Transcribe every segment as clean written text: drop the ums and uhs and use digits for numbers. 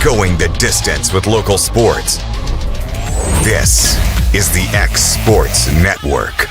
Going the distance with local sports. This is the X Sports Network.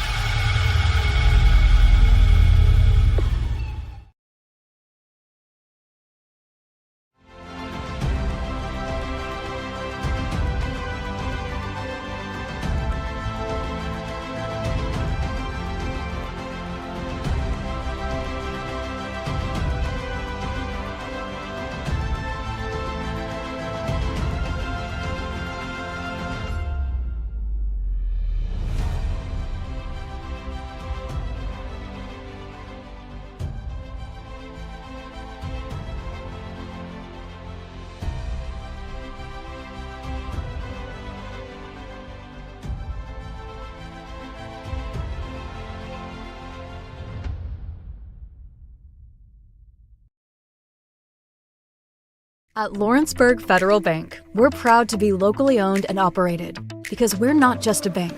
At Lawrenceburg Federal Bank, we're proud to be locally owned and operated because we're not just a bank,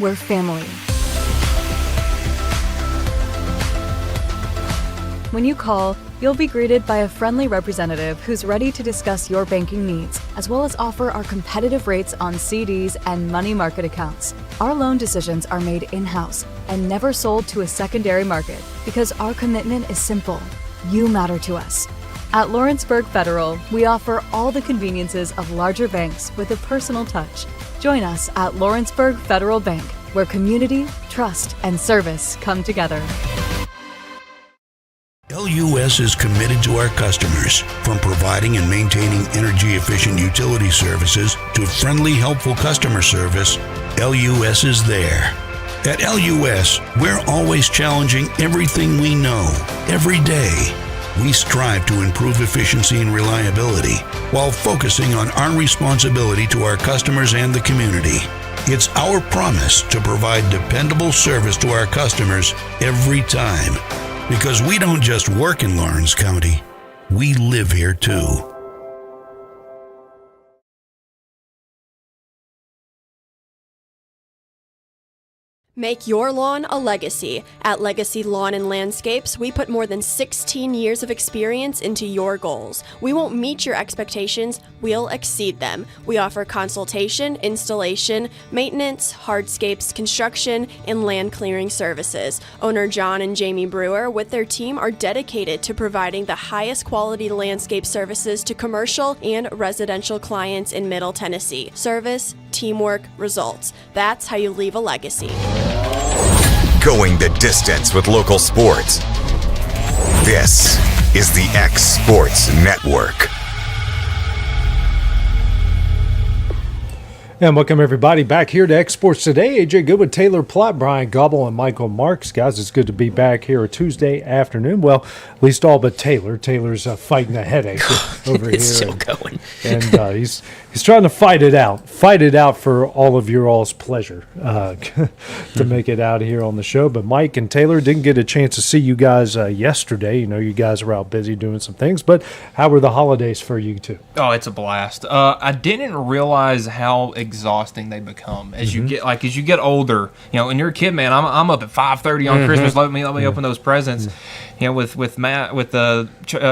we're family. When you call, you'll be greeted by a friendly representative who's ready to discuss your banking needs, as well as offer our competitive rates on CDs and money market accounts. Our loan decisions are made in-house and never sold to a secondary market because our commitment is simple. You matter to us. At Lawrenceburg Federal, we offer all the conveniences of larger banks with a personal touch. Join us at Lawrenceburg Federal Bank, where community, trust, and service come together. LUS is committed to our customers, from providing and maintaining energy-efficient utility services to friendly, helpful customer service. LUS is there. At LUS, we're always challenging everything we know, every day. We strive to improve efficiency and reliability while focusing on our responsibility to our customers and the community. It's our promise to provide dependable service to our customers every time, because we don't just work in Lawrence County, we live here too. Make your lawn a legacy. At Legacy Lawn and Landscapes, we put more than 16 years of experience into your goals. We won't meet your expectations, we'll exceed them. We offer consultation, installation, maintenance, hardscapes, construction, and land clearing services. Owner John and Jamie Brewer with their team are dedicated to providing the highest quality landscape services to commercial and residential clients in Middle Tennessee. Service, teamwork, results. That's how you leave a legacy. Going the distance with local sports. This is the X Sports Network. And welcome everybody back here to X Sports Today. AJ Goodwood, Taylor Plott, Bryant, Gobble, and Michael Marks. Guys, it's good to be back here a Tuesday afternoon. Well, at least all but Taylor. Taylor's fighting a headache over it's here. Still going. And he's trying to fight it out. Fight it out for all of your all's pleasure to make it out here on the show. But Mike and Taylor didn't get a chance to see you guys yesterday. You know, you guys were out busy doing some things. But how were the holidays for you two? Oh, it's a blast. I didn't realize how exhausting they become as you get older. You know, when you're a kid, man, I'm up at 5:30 on Christmas. Let me open those presents. You know, with the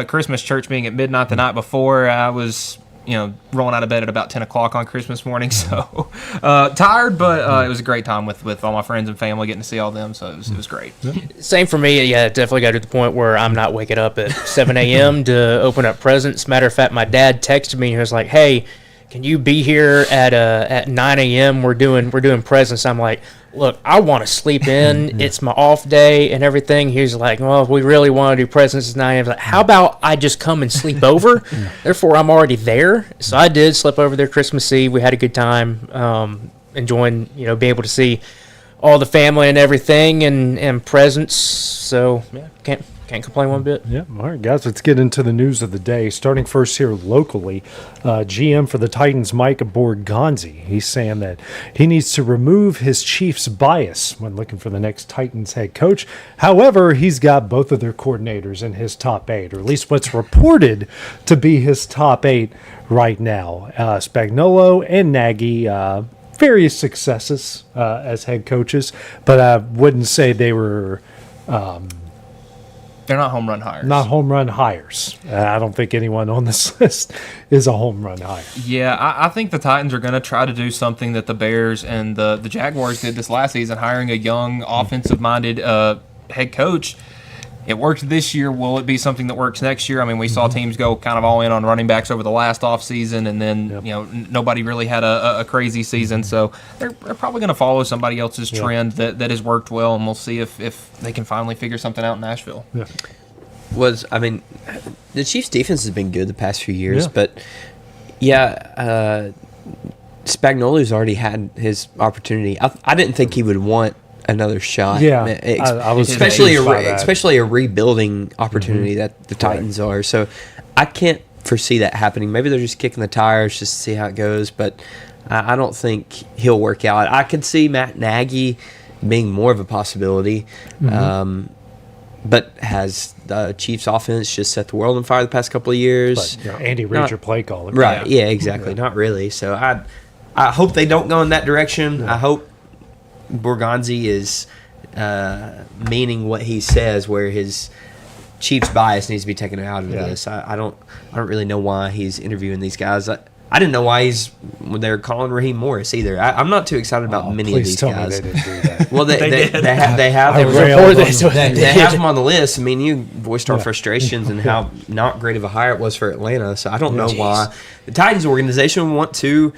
Christmas church being at midnight the night before, I was rolling out of bed at about 10 o'clock on Christmas morning. So tired, but it was a great time with all my friends and family, getting to see all them. So it was great. Same for me. Yeah, it definitely got to the point where I'm not waking up at 7 a.m. to open up presents. Matter of fact, my dad texted me and he was like, "Hey, can you be here at 9 a.m.? We're doing presents." I'm like, "Look, I want to sleep in. It's my off day and everything." He was like, "Well, if we really want to do presents at 9 a.m., like, how about I just come and sleep over? Therefore, I'm already there." So I did sleep over there Christmas Eve. We had a good time, enjoying, being able to see all the family and everything and presents. So yeah, can't complain one bit. Yeah, all right, guys, let's get into the news of the day. Starting first here locally, GM for the Titans, Mike Borgonzi, he's saying that he needs to remove his Chiefs bias when looking for the next Titans head coach. However, he's got both of their coordinators in his top 8, or at least what's reported to be his top 8 right now. Spagnuolo and Nagy, various successes as head coaches, but I wouldn't say they were They're not home run hires. Not home run hires. I don't think anyone on this list is a home run hire. Yeah, I think the Titans are going to try to do something that the Bears and the Jaguars did this last season, hiring a young, offensive-minded head coach. It worked this year. Will it be something that works next year? I mean, we saw teams go kind of all in on running backs over the last offseason, and then nobody really had a crazy season. So they're probably going to follow somebody else's trend that has worked well, and we'll see if they can finally figure something out in Nashville. Yeah. The Chiefs' defense has been good the past few years, but Spagnuolo's already had his opportunity. I didn't think he would want another shot. Yeah, I was especially especially a rebuilding opportunity that the Titans are. So I can't foresee that happening. Maybe they're just kicking the tires just to see how it goes, but I don't think he'll work out. I could see Matt Nagy being more of a possibility, but has the Chiefs' offense just set the world on fire the past couple of years? But, Andy Reid, your play caller. Right, yeah exactly. Yeah. Not really. So I hope they don't go in that direction. Yeah. I hope Borgonzi is meaning what he says, where his Chiefs bias needs to be taken out of this. I don't really know why he's interviewing these guys. I didn't know why they're calling Raheem Morris either. I'm not I'm not too excited about many of these guys. Me they didn't do that. Well, they have him on the list. I mean, you voiced our frustrations and how not great of a hire it was for Atlanta. So I don't know why the Titans organization would want to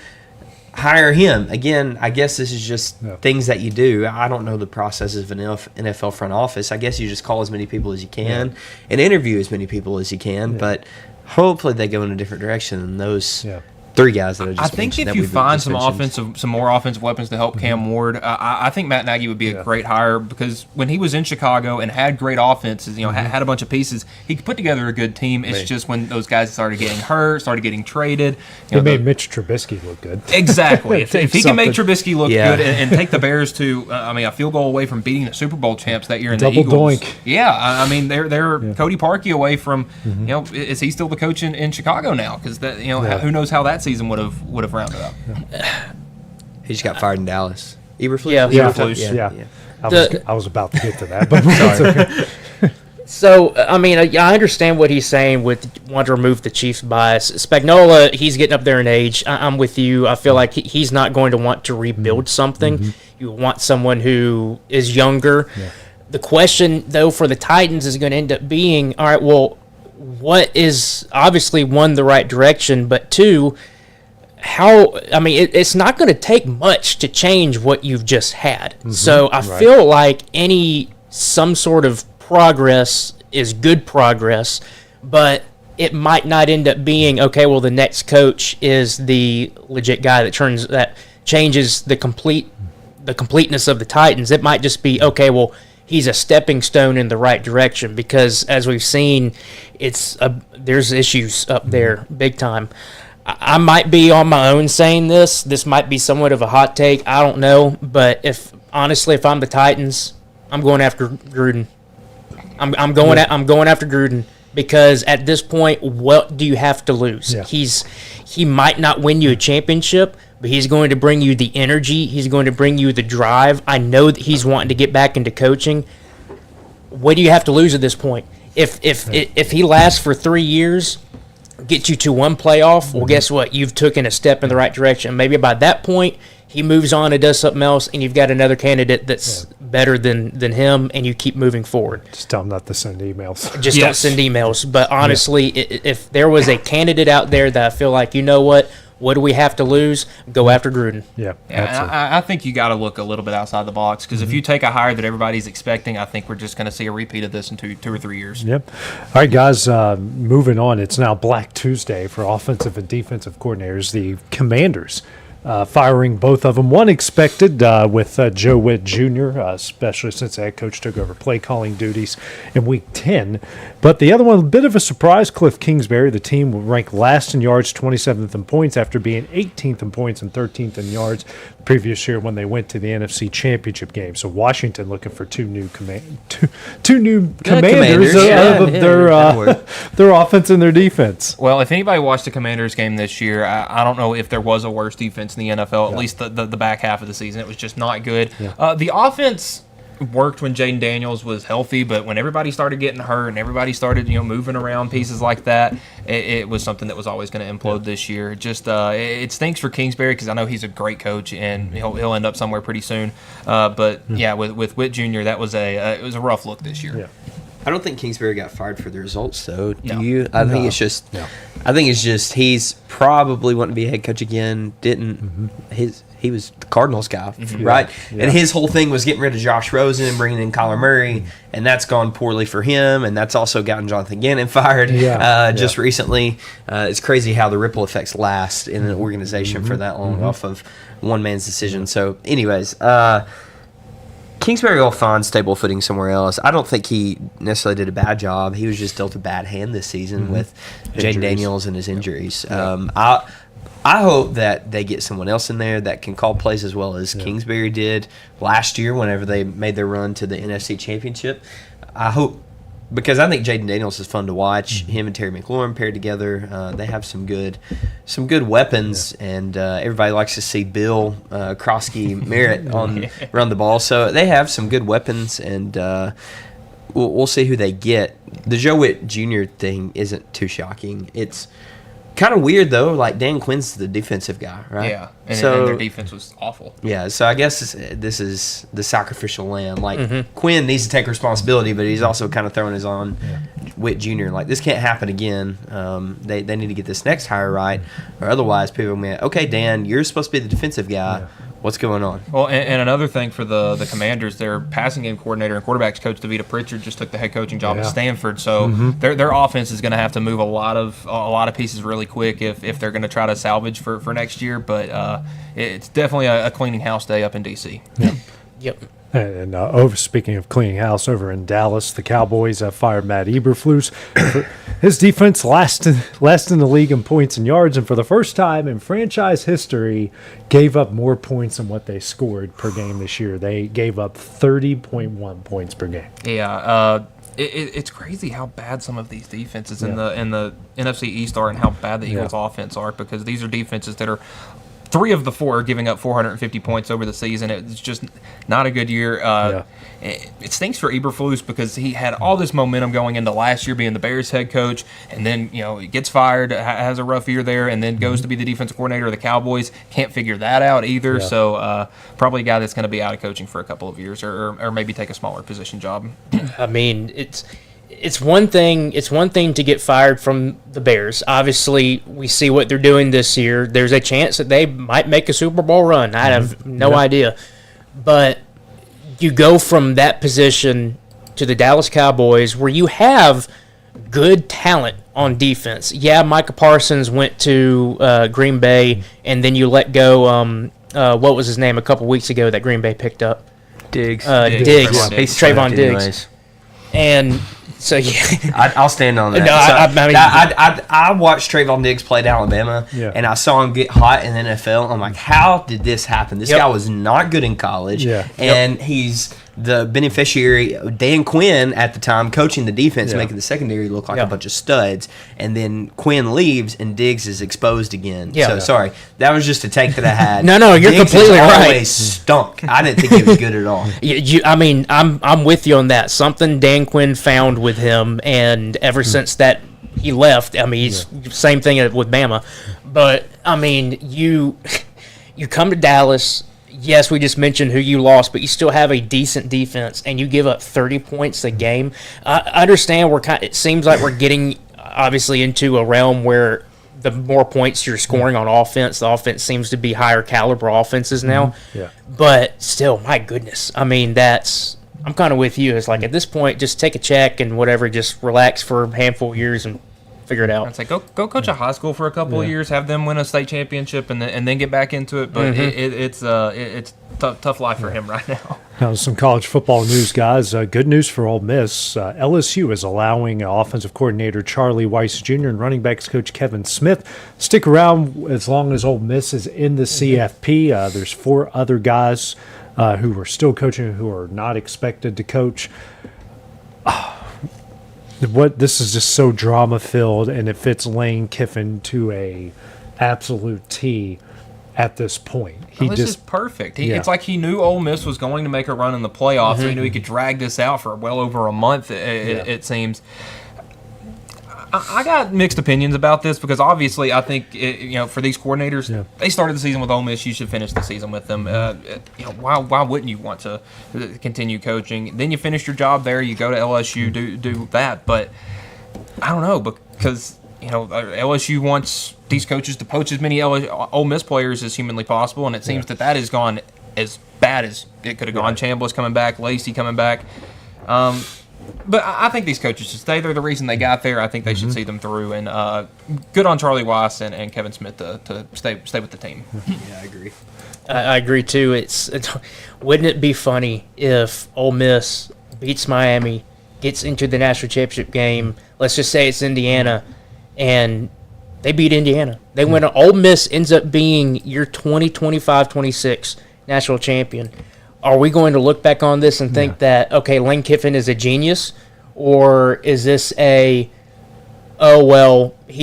hire him. Again, I guess this is just things that you do. I don't know the processes of an NFL front office. I guess you just call as many people as you can and interview as many people as you can. But hopefully they go in a different direction than those three guys that I just I think if you find some more offensive weapons to help Cam Ward, I think Matt Nagy would be a great hire, because when he was in Chicago and had great offenses, had a bunch of pieces, he could put together a good team. It's just when those guys started getting hurt, started getting traded. It made Mitch Trubisky look good. Exactly. if he can make Trubisky look good and take the Bears to, a field goal away from beating the Super Bowl champs that year in the Eagles. Double doink. Yeah, I mean they're Cody Parkey away from. Is he still the coach in Chicago now? Because who knows how that season would have rounded up. He just got fired in Dallas. Eberflus? Yeah. I was about to get to that, but sorry. So, I understand what he's saying with wanting to remove the Chiefs' bias. Spagnuolo, he's getting up there in age. I'm with you. I feel like he's not going to want to rebuild something. You want someone who is younger. Yeah. The question, though, for the Titans is going to end up being, all right, well, what is obviously, one, the right direction, but two, it's not going to take much to change what you've just had. So I feel like some sort of progress is good progress, but it might not end up being, okay, well, the next coach is the legit guy that changes the completeness of the Titans. It might just be, okay, well, he's a stepping stone in the right direction, because as we've seen, there's issues up there big time. I might be on my own saying this. This might be somewhat of a hot take. I don't know. But if I'm the Titans, I'm going after Gruden. I'm going after Gruden, because at this point, what do you have to lose? Yeah. He might not win you a championship, but he's going to bring you the energy. He's going to bring you the drive. I know that he's wanting to get back into coaching. What do you have to lose at this point? If he lasts for 3 years, get you to one playoff, well, guess what? You've taken a step in the right direction. Maybe by that point, he moves on and does something else, and you've got another candidate that's better than him, and you keep moving forward. Just tell him not to send emails. Don't send emails. But honestly, if there was a candidate out there that I feel like, you know what do we have to lose? Go after Gruden. Yeah, I think you got to look a little bit outside the box, because if you take a hire that everybody's expecting, I think we're just going to see a repeat of this in two or 3 years. Yep. All right, guys, moving on. It's now Black Tuesday for offensive and defensive coordinators. The Commanders firing both of them. One expected with Joe Witt Jr., especially since the head coach took over play calling duties in Week 10. But the other one, a bit of a surprise, Cliff Kingsbury. The team ranked last in yards, 27th in points, after being 18th in points and 13th in yards the previous year when they went to the NFC Championship game. So Washington looking for two new commanders their offense and their defense. Well, if anybody watched the Commanders game this year, I don't know if there was a worse defense in the NFL, at least the back half of the season. It was just not good. Yeah. The offense, worked when Jaden Daniels was healthy, but when everybody started getting hurt and everybody started, moving around pieces like that, it was something that was always going to implode this year. Just it stinks for Kingsbury because I know he's a great coach and he'll end up somewhere pretty soon. But with Witt Jr., that was it was a rough look this year. Yeah. I don't think Kingsbury got fired for the results, though. Do No. you? I think it's just. No. I think it's just he's probably wanting to be a head coach again. Didn't he was the Cardinals guy, right? Yeah. And his whole thing was getting rid of Josh Rosen, bringing in Kyler Murray, and that's gone poorly for him. And that's also gotten Jonathan Gannon fired just recently. It's crazy how the ripple effects last in an organization for that long off of one man's decision. So, anyways. Kingsbury will find stable footing somewhere else. I don't think he necessarily did a bad job. He was just dealt a bad hand this season with Jaden Daniels and his injuries. I hope that they get someone else in there that can call plays as well as Kingsbury did last year whenever they made their run to the NFC Championship. I hope, because I think Jaden Daniels is fun to watch. Him and Terry McLaurin paired together, they have some good weapons, and everybody likes to see Bill Krosky Merritt run the ball. So they have some good weapons, and we'll see who they get. The Joe Witt Jr. thing isn't too shocking. It's kind of weird though. Like Dan Quinn's the defensive guy, right? Yeah, and their defense was awful. Yeah, so I guess this is the sacrificial lamb. Like Quinn needs to take responsibility, but he's also kind of throwing his on Witt Jr. Like this can't happen again. They need to get this next hire right, or otherwise people will be like, okay, Dan, you're supposed to be the defensive guy. Yeah. What's going on? Well, and another thing for the Commanders, their passing game coordinator and quarterbacks coach DeVita Pritchard just took the head coaching job at Stanford, so their offense is going to have to move a lot of pieces really quick if they're going to try to salvage for next year. But it's definitely a cleaning house day up in DC. Yeah. Yep. And speaking of cleaning house, over in Dallas, the Cowboys have fired Matt Eberflus. His defense last in the league in points and yards, and for the first time in franchise history, gave up more points than what they scored per game this year. They gave up 30.1 points per game. Yeah, it's crazy how bad some of these defenses in the NFC East are, and how bad the Eagles' offense are, because these are defenses that are. 3 of the 4 are giving up 450 points over the season. It's just not a good year. It stinks for Eberflus because he had all this momentum going into last year being the Bears head coach, and then he gets fired, has a rough year there, and then goes to be the defensive coordinator of the Cowboys. Can't figure that out either. Yeah. So probably a guy that's going to be out of coaching for a couple of years, or maybe take a smaller position job. I mean, It's one thing to get fired from the Bears. Obviously, we see what they're doing this year. There's a chance that they might make a Super Bowl run. I have no idea. But you go from that position to the Dallas Cowboys, where you have good talent on defense. Yeah, Micah Parsons went to Green Bay, and then you let go, what was his name a couple weeks ago that Green Bay picked up? Diggs. Trayvon Diggs. And so I'll stand on that. No, I watched Trayvon Diggs play at Alabama, and I saw him get hot in the NFL. I'm like, how did this happen? This guy was not good in college, and he's the beneficiary. Dan Quinn at the time coaching the defense, making the secondary look like a bunch of studs, and then Quinn leaves and Diggs is exposed again. So sorry, that was just a take that I had. No, you're Diggs completely right. Always stunk. I didn't think he was good at all. I'm with you on that. Something Dan Quinn found with him, and ever since that he left, he's same thing with Bama. But you come to Dallas. Yes, we just mentioned who you lost, but you still have a decent defense, and you give up 30 points a game. I understand it seems like we're getting obviously into a realm where the more points you're scoring on offense, the offense seems to be higher caliber offenses now. Yeah. But still, my goodness, I'm kind of with you. It's like at this point, just take a check and whatever, just relax for a handful of years and figure it out. It's like go coach a high school for a couple of years, have them win a state championship, and then get back into it. But it's tough life for him right now. Now, some college football news, guys. Good news for Ole Miss. LSU is allowing offensive coordinator Charlie Weiss Jr. and running backs coach Kevin Smith stick around as long as Ole Miss is in the CFP. There's 4 other guys who are still coaching who are not expected to coach. This is just so drama filled, and it fits Lane Kiffin to a absolute T. at this point. This is perfect. It's like he knew Ole Miss was going to make a run in the playoffs, so he knew he could drag this out for well over a month, it seems. I got mixed opinions about this because obviously I think for these coordinators, they started the season with Ole Miss. You should finish the season with them. Why wouldn't you want to continue coaching? Then you finish your job there. You go to LSU, do that. But I don't know because LSU wants these coaches to poach as many Ole Miss players as humanly possible, and it seems that has gone as bad as it could have gone. Chambliss coming back, Lacey coming back. But I think these coaches should stay. They're the reason they got there. I think they should see them through. And good on Charlie Weiss and Kevin Smith to stay with the team. Yeah, I agree. I agree too. Wouldn't it be funny if Ole Miss beats Miami, gets into the national championship game? Let's just say it's Indiana, and they beat Indiana. They win. Ole Miss ends up being your 2025-26 national champion. Are we going to look back on this and think that, okay, Lane Kiffin is a genius? Or is this he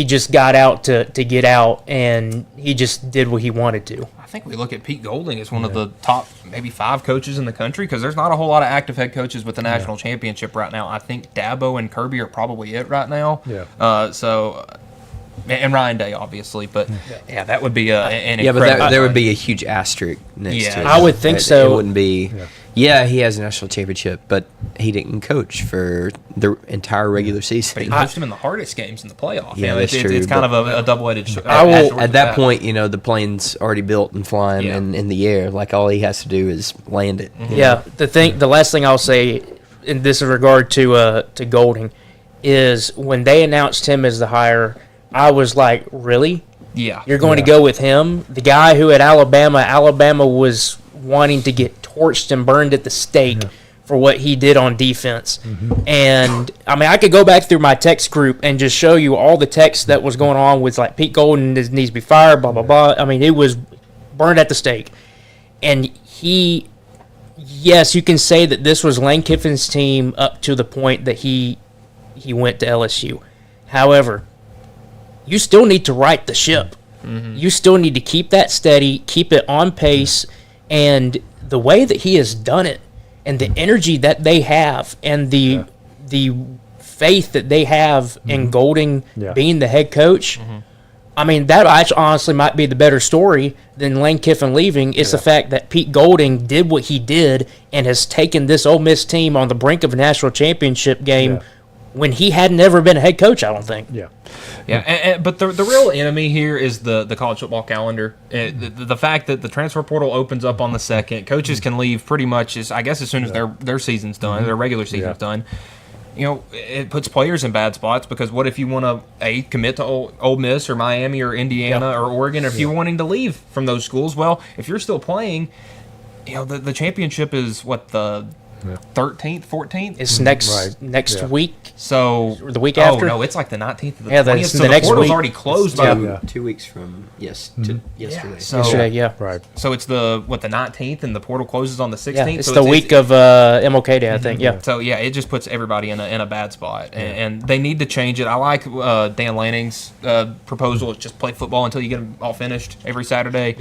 just got out to get out and he just did what he wanted to? I think we look at Pete Golding as one of the top maybe 5 coaches in the country because there's not a whole lot of active head coaches with the national championship right now. I think Dabo and Kirby are probably it right now. And Ryan Day, obviously, but that would be an incredible. But there would be a huge asterisk next to it. I would think so. It wouldn't be. Yeah, he has a national championship, but he didn't coach for the entire regular season. But he coached him in the hardest games in the playoff. Yeah, that's true. It's kind of a double-edged sword. At that point, the plane's already built and flying and in the air. Like all he has to do is land it. Yeah, the last thing I'll say in this regard to Golding is when they announced him as the hire, I was like, really? Yeah. You're going to go with him? The guy who at Alabama was wanting to get torched and burned at the stake for what he did on defense. And, I could go back through my text group and just show you all the text that was going on with, like, Pete Golding needs to be fired, blah, blah, blah. It was burned at the stake. And yes, you can say that this was Lane Kiffin's team up to the point that he went to LSU. However, you still need to right the ship. You still need to keep that steady, keep it on pace, and the way that he has done it, and the energy that they have, and the faith that they have in Golding being the head coach, that honestly might be the better story than Lane Kiffin leaving. It's the fact that Pete Golding did what he did and has taken this Ole Miss team on the brink of a national championship game when he had never been a head coach, I don't think. But the real enemy here is the college football calendar. The fact that the transfer portal opens up on the 2nd, coaches can leave pretty much as soon as their season's done, their regular season's done. It puts players in bad spots because what if you want to commit to Ole Miss or Miami or Indiana or Oregon, or if you're wanting to leave from those schools? Well, if you're still playing, the championship is what the 13th, 14th? It's next week. So the week after? Oh, no, it's like the 19th of the 20th. So the the next portal's week. Already closed. 2 weeks from yesterday. Yesterday, So it's the 19th, and the portal closes on the 16th? Yeah, it's the week of MLK Day, I think, So, it just puts everybody in a bad spot, and they need to change it. I like Dan Lanning's proposal is just play football until you get them all finished every Saturday.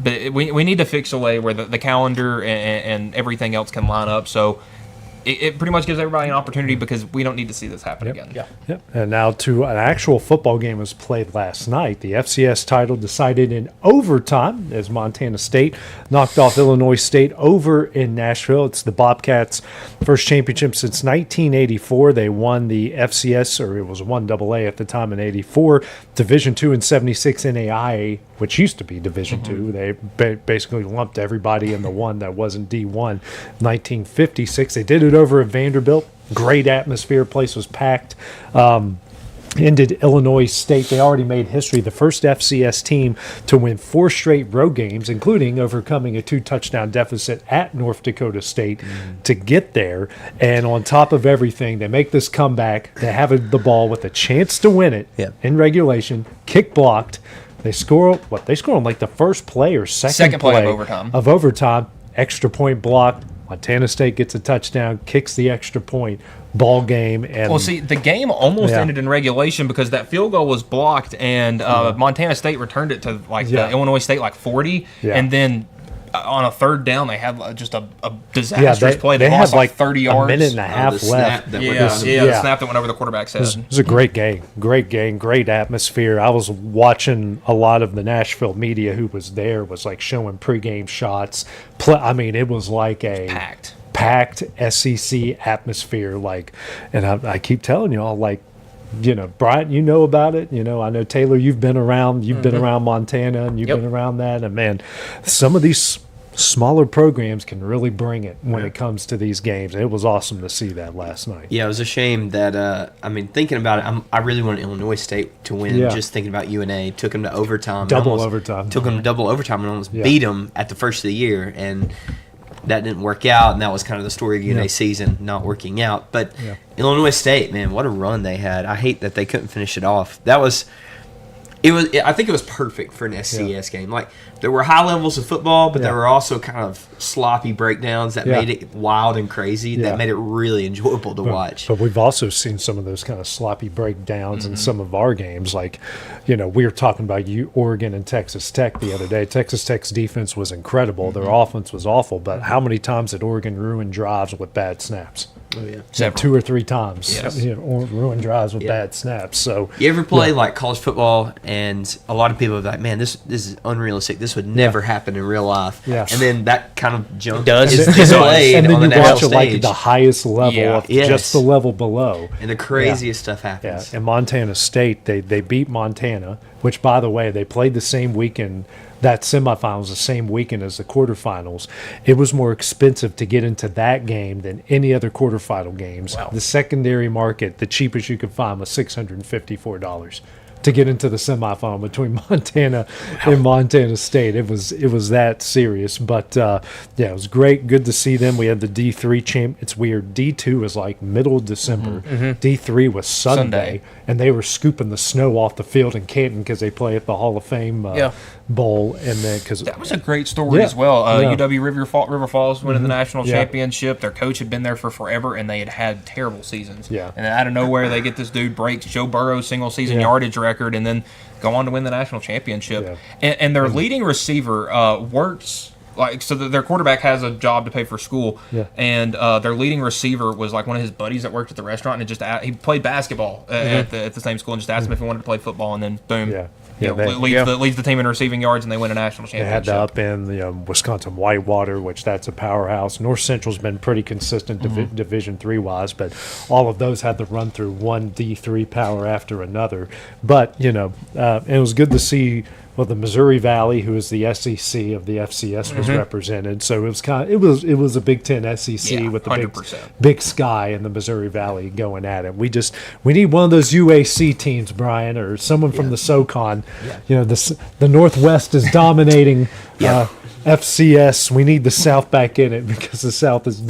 But we need to fix a way where the calendar and everything else can line up. So it pretty much gives everybody an opportunity because we don't need to see this happen again. And now to an actual football game was played last night. The FCS title decided in overtime as Montana State knocked off Illinois State over in Nashville. It's the Bobcats' first championship since 1984. They won the FCS, or it was 1AA at the time in 84, Division II and 76 NAIA, which used to be Division II. They basically lumped everybody in the one that wasn't D1. 1956, they did it over at Vanderbilt. Great atmosphere. Place was packed. Ended Illinois State. They already made history. The first FCS team to win 4 straight road games, including overcoming a 2-touchdown deficit at North Dakota State to get there. And on top of everything, they make this comeback. They have the ball with a chance to win it in regulation. Kick blocked. They score. They score on like the first play or second play of overtime. Extra point blocked. Montana State gets a touchdown, kicks the extra point, ball game. And well, see, the game almost ended in regulation because that field goal was blocked, and Montana State returned it to the Illinois State 40, and then on a third down they had just a disastrous play. They had lost 30 yards. A minute and a half left. The snap that went over the quarterback's head. It was a great game, great atmosphere. I was watching a lot of the Nashville media who was there was showing pregame shots. It was like a packed SEC atmosphere. And I keep telling you all, Bryant, you know about it. I know Taylor, you've been around Montana, and you've been around that. And man, some of these smaller programs can really bring it when it comes to these games. It was awesome to see that last night. Yeah, it was a shame that, thinking about it, I really wanted Illinois State to win. Just thinking about UNA, took them to overtime. Took them to double overtime and almost beat them at the first of the year. And that didn't work out, and that was kind of the story of UNA season not working out. But Illinois State, man, what a run they had. I hate that they couldn't finish it off. I think it was perfect for an SCS game. There were high levels of football, but there were also kind of sloppy breakdowns that made it wild and crazy. That made it really enjoyable to watch. But we've also seen some of those kind of sloppy breakdowns in some of our games. We were talking about Oregon and Texas Tech the other day. Texas Tech's defense was incredible. Their offense was awful. But how many times did Oregon ruin drives with bad snaps? Oh, yeah. 2 or 3 times. Yes. Or ruin drives with bad snaps. So you ever play college football, and a lot of people are like, man, this is unrealistic. This would never happen in real life. Yeah. And then that kind of jump is displayed and then on the you national watch stage. The highest level of just the level below. And the craziest stuff happens. Yeah. And Montana State, they beat Montana, which, by the way, they played the same weekend. That semifinals the same weekend as the quarterfinals. It was more expensive to get into that game than any other quarterfinal games. Wow. The secondary market, the cheapest you could find was $654 to get into the semifinal between Montana and Montana State. It was that serious. But it was great. Good to see them. We had the D3 champ. It's weird. D2 was middle of December. D3 was Sunday, and they were scooping the snow off the field in Canton because they play at the Hall of Fame Bowl. And then that was a great story as well. UW River Falls winning the national championship. Their coach had been there for forever, and they had terrible seasons. Yeah. And then out of nowhere, they get this dude breaks Joe Burrow's single season yardage record, and then go on to win the national championship. Yeah. And their leading receiver works so their quarterback has a job to pay for school, and their leading receiver was one of his buddies that worked at the restaurant, and he played basketball at the same school, and just asked him if he wanted to play football, and then boom. Leads the team in receiving yards, and they win a national championship. They had to up in the Wisconsin Whitewater, which that's a powerhouse. North Central's been pretty consistent Division III wise, but all of those had to run through one D3 power after another. But it was good to see. Well, the Missouri Valley, who is the SEC of the FCS, was represented. So it was a Big Ten SEC with the big sky in the Missouri Valley going at it. We need one of those UAC teams, Brian, or someone from the SoCon. Yeah. The Northwest is dominating FCS. We need the South back in it because the South is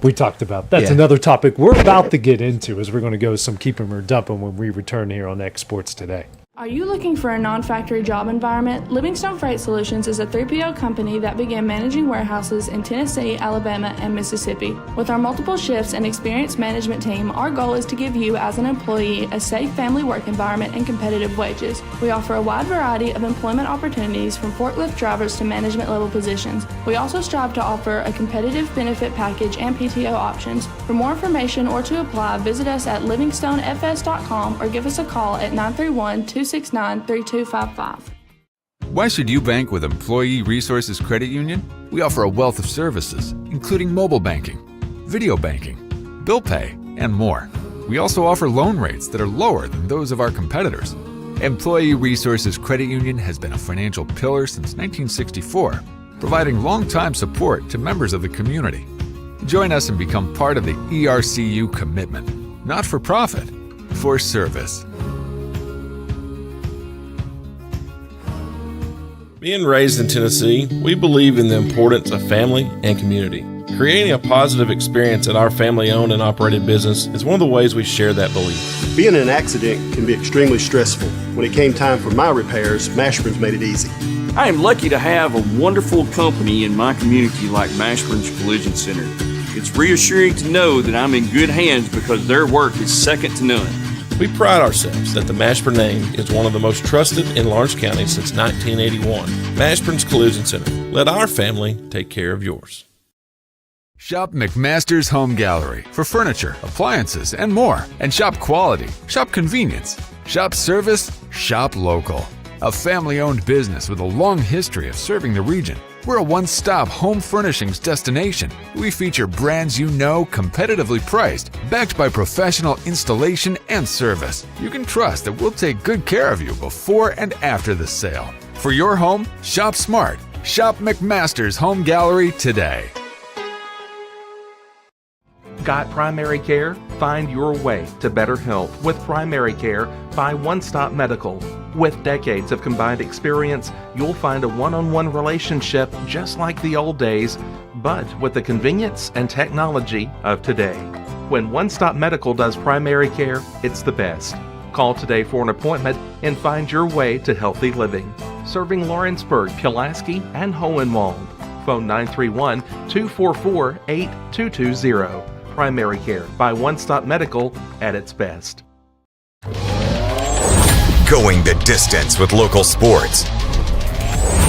we talked about that's another topic we're about to get into as we're going to go some keep 'em or dump 'em when we return here on X Sports Today. Are you looking for a non-factory job environment? Livingstone Freight Solutions is a 3PL company that began managing warehouses in Tennessee, Alabama, and Mississippi. With our multiple shifts and experienced management team, our goal is to give you, as an employee, a safe family work environment and competitive wages. We offer a wide variety of employment opportunities from forklift drivers to management level positions. We also strive to offer a competitive benefit package and PTO options. For more information or to apply, visit us at livingstonefs.com or give us a call at 931-269-3255. Why should you bank with Employee Resources Credit Union? We offer a wealth of services, including mobile banking, video banking, bill pay, and more. We also offer loan rates that are lower than those of our competitors. Employee Resources Credit Union has been a financial pillar since 1964, providing long-time support to members of the community. Join us and become part of the ERCU commitment. Not for profit, for service. Being raised in Tennessee, we believe in the importance of family and community. Creating a positive experience at our family-owned and operated business is one of the ways we share that belief. Being in an accident can be extremely stressful. When it came time for my repairs, Mashburn's made it easy. I am lucky to have a wonderful company in my community like Mashburn's Collision Center. It's reassuring to know that I'm in good hands because their work is second to none. We pride ourselves that the Mashburn name is one of the most trusted in Lawrence County since 1981. Mashburn's Collision Center. Let our family take care of yours. Shop McMaster's Home Gallery for furniture, appliances, and more. And shop quality, shop convenience, shop service, shop local. A family-owned business with a long history of serving the region. We're a one-stop home furnishings destination. We feature brands you know, competitively priced, backed by professional installation and service. You can trust that we'll take good care of you before and after the sale. For your home, shop smart. Shop McMaster's Home Gallery today. Got primary care? Find your way to better health with primary care by One Stop Medical. With decades of combined experience, you'll find a one-on-one relationship just like the old days, but with the convenience and technology of today. When One Stop Medical does primary care, it's the best. Call today for an appointment and find your way to healthy living. Serving Lawrenceburg, Pulaski, and Hohenwald. Phone 931-244-8220. Primary care by One Stop Medical at its best. Going the distance with local sports.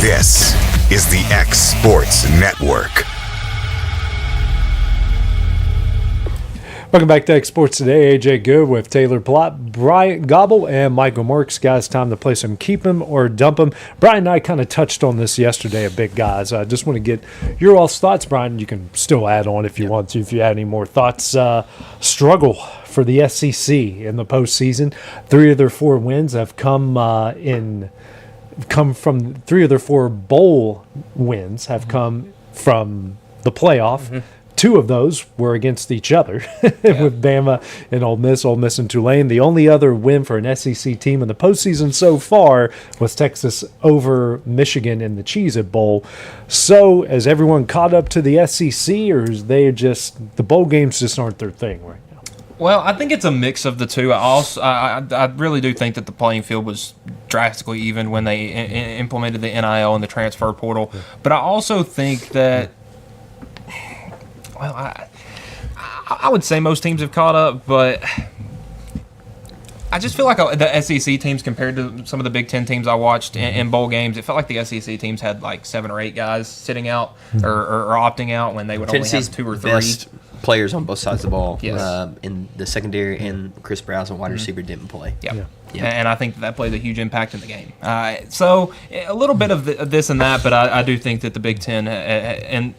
This is the X Sports Network. Welcome back to X Sports Today. AJ Good with Taylor Plott, Bryant, Gobble, and Michael Marks. Guys, time to play some Keep 'em or Dump 'em. Brian and I kind of touched on this yesterday a bit, guys. I just want to get your all's thoughts, Brian. You can still add on if you want to, if you had any more thoughts. Struggle for the SEC in the postseason. 3 of their 4 wins have come from 3 of their 4 bowl wins have come from the playoff. Mm-hmm. 2 of those were against each other with Bama and Ole Miss and Tulane. The only other win for an SEC team in the postseason so far was Texas over Michigan in the Cheez-It Bowl. So, has everyone caught up to the SEC, or is they just the bowl games just aren't their thing right now? Well, I think it's a mix of the two. I really do think that the playing field was drastically even when they implemented the NIL and the transfer portal. But I also think that, well, I would say most teams have caught up, but I just feel like the SEC teams compared to some of the Big Ten teams I watched in bowl games, it felt like the SEC teams had like 7 or 8 guys sitting out or opting out when they would Tennessee's only have 2 or 3. Best players on both sides of the ball. Yes. In the secondary, and Chris Browse and wide receiver didn't play. Yeah. And I think that played a huge impact in the game. So a little bit of this and that, but I do think that the Big Ten and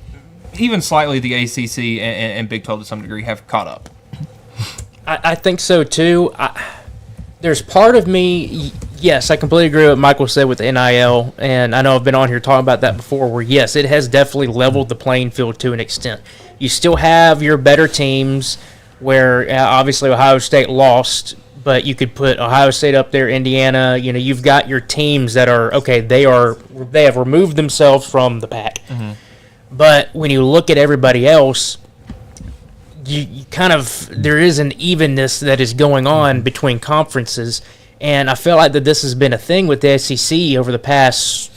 even slightly the ACC and Big 12 to some degree have caught up. I think so too. There's part of me, yes, I completely agree with what Michael said with the NIL, and I know I've been on here talking about that before, where yes, it has definitely leveled the playing field to an extent. You still have your better teams where obviously Ohio State lost, but you could put Ohio State up there, Indiana. You know, you've got your teams that are okay. They have removed themselves from the pack. Mm-hmm. But when you look at everybody else, you kind of there is an evenness that is going on between conferences, and I feel like that this has been a thing with the SEC over the past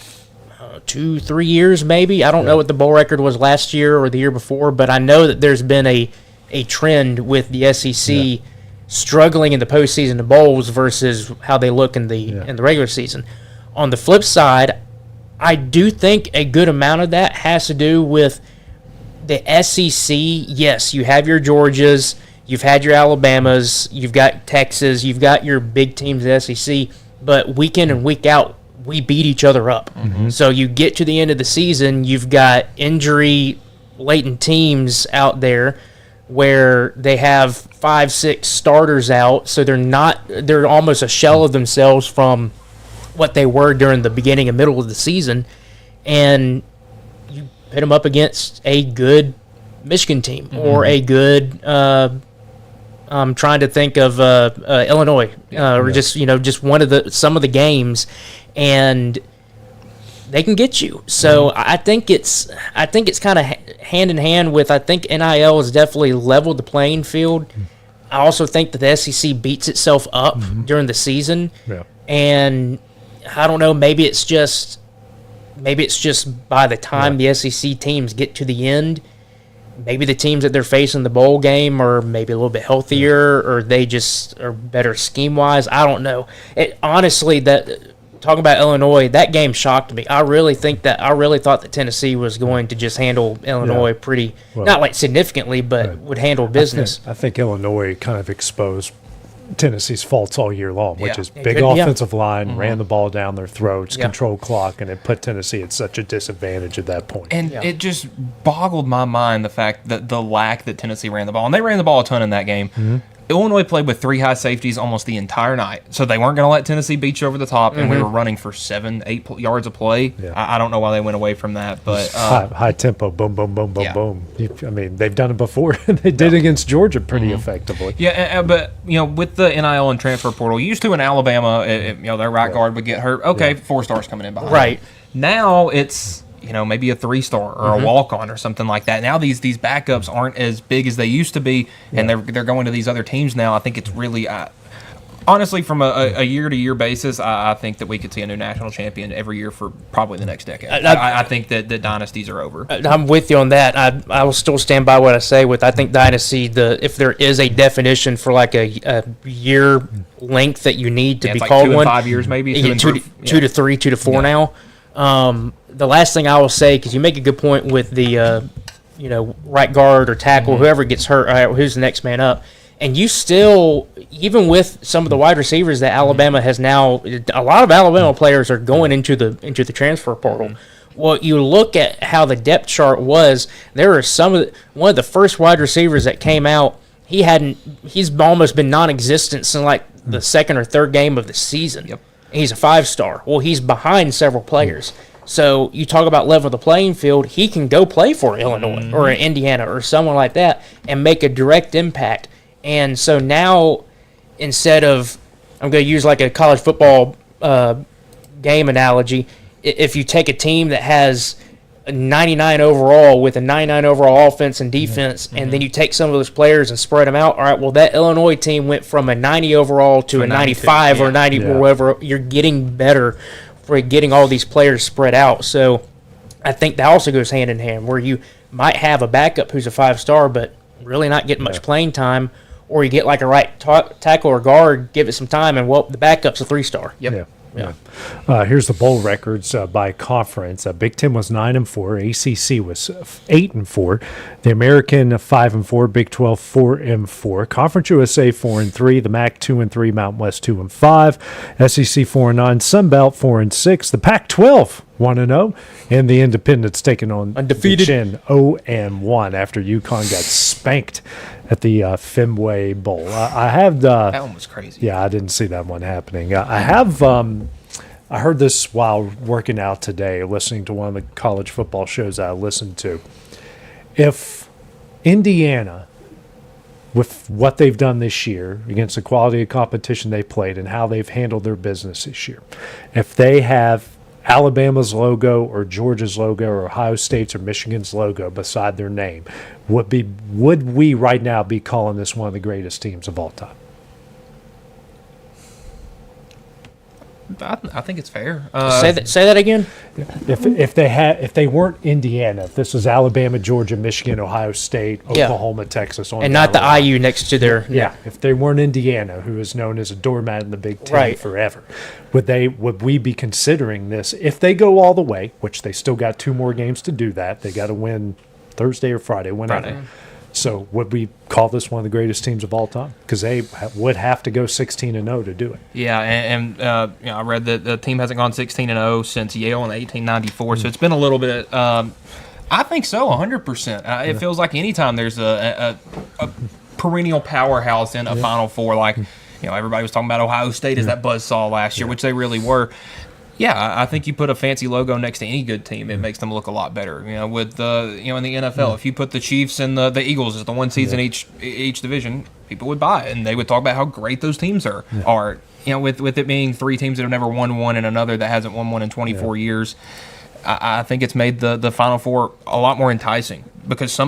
2-3 years, maybe. I don't know what the bowl record was last year or the year before, but I know that there's been a trend with the SEC struggling in the postseason to bowls versus how they look in the regular season. On the flip side, I do think a good amount of that has to do with the SEC. Yes, you have your Georgias, you've had your Alabamas, you've got Texas, you've got your big teams in the SEC, but week in and week out, we beat each other up. Mm-hmm. So you get to the end of the season, you've got injury-laden teams out there where they have 5-6 starters out, so they're almost a shell of themselves from what they were during the beginning and middle of the season, and you pit them up against a good Michigan team or a good I'm trying to think of Illinois or just one of some of the games, and they can get you. So I think it's kind of hand in hand with, I think NIL has definitely leveled the playing field. I also think that the SEC beats itself up during the season, and I don't know, maybe it's just maybe it's just by the time the SEC teams get to the end, maybe the teams that they're facing the bowl game are maybe a little bit healthier, or they just are better scheme-wise. I don't know. Honestly, talking about Illinois, that game shocked me. I really thought that Tennessee was going to just handle Illinois pretty, not like significantly, but would handle business. I think Illinois kind of exposed Tennessee's faults all year long, which is big offensive line, ran the ball down their throats, control clock, and it put Tennessee at such a disadvantage at that point. And it just boggled my mind, the fact that the lack that Tennessee ran the ball. And they ran the ball a ton in that game. Mm-hmm. Illinois played with 3 high safeties almost the entire night. So they weren't going to let Tennessee beat you over the top, and we were running for 7-8 yards of play. Yeah. I don't know why they went away from that. But high tempo, boom, boom, boom, boom, boom. I mean, they've done it before. They did against Georgia pretty effectively. Yeah, but, with the NIL and transfer portal, used to in Alabama, their right guard would get hurt. Okay, 4 stars coming in behind. Right. Now it's maybe a 3-star or a walk-on or something like that. Now these backups aren't as big as they used to be, and they're going to these other teams now. I think it's really, honestly, from a year-to-year basis, I think that we could see a new national champion every year for probably the next decade. I think that the dynasties are over. I'm with you on that. I will still stand by what I say I think dynasty, if there is a definition for like a year length that you need to be like called 2 one. 5 years maybe. 2 to 3, 2 to 4 now. The last thing I will say, because you make a good point with the, right guard or tackle, whoever gets hurt, all right, who's the next man up? And you still, even with some of the wide receivers that Alabama has now, a lot of Alabama players are going into the transfer portal. Well, you look at how the depth chart was. There are one of the first wide receivers that came out. He's almost been non-existent since like the second or third game of the season. Yep. He's a 5-star. Well, he's behind several players. So you talk about level the playing field. He can go play for Illinois or Indiana or someone like that and make a direct impact. And so now, instead of, I'm going to use like a college football game analogy, if you take a team that has a 99 overall with a 99 overall offense and defense, and then you take some of those players and spread them out, all right, well, that Illinois team went from a 90 overall to a 95 or 90 or whatever. You're getting better for getting all these players spread out. So I think that also goes hand in hand, where you might have a backup who's a 5-star but really not getting much playing time, or you get like a right tackle or guard, give it some time, and the backup's a 3-star. Yep. Yeah. Here's the bowl records by conference. Big Ten was 9-4. ACC was 8-4. The American 5-4. Big 12 4-4. Conference USA 4-3. The MAC 2-3. Mountain West 2-5. SEC 4-9. Sun Belt 4-6. The Pac-12 1-0, and the Independents taking on undefeated 0-1 after UConn got spanked at the Fenway Bowl. I have that one was crazy. Yeah, I didn't see that one happening. I have I heard this while working out today, listening to one of the college football shows I listened to. If Indiana, with what they've done this year against the quality of competition they played and how they've handled their business this year, if they have Alabama's logo or Georgia's logo or Ohio State's or Michigan's logo beside their name, would we right now be calling this one of the greatest teams of all time? I think it's fair. Say that again. If they weren't Indiana, if this was Alabama, Georgia, Michigan, Ohio State, Oklahoma, Texas, and not the IU next to their if they weren't Indiana, who is known as a doormat in the Big Ten forever, would we be considering this if they go all the way? Which they still got 2 more games to do that. They got to win Thursday or Friday, whenever. So would we call this one of the greatest teams of all time? Because they would have to go 16-0 to do it. Yeah, and I read that the team hasn't gone 16-0 since Yale in 1894, so it's been a little bit. I think so, 100%. It feels like anytime there's a perennial powerhouse in a Final Four, like everybody was talking about Ohio State as that buzzsaw last year, which they really were. Yeah, I think you put a fancy logo next to any good team, it makes them look a lot better. With in the NFL, if you put the Chiefs and the Eagles as the 1 seeds in each division, people would buy it, and they would talk about how great those teams are. With it being 3 teams that have never won one and another that hasn't won one in 24 years, I think it's made the Final Four a lot more enticing because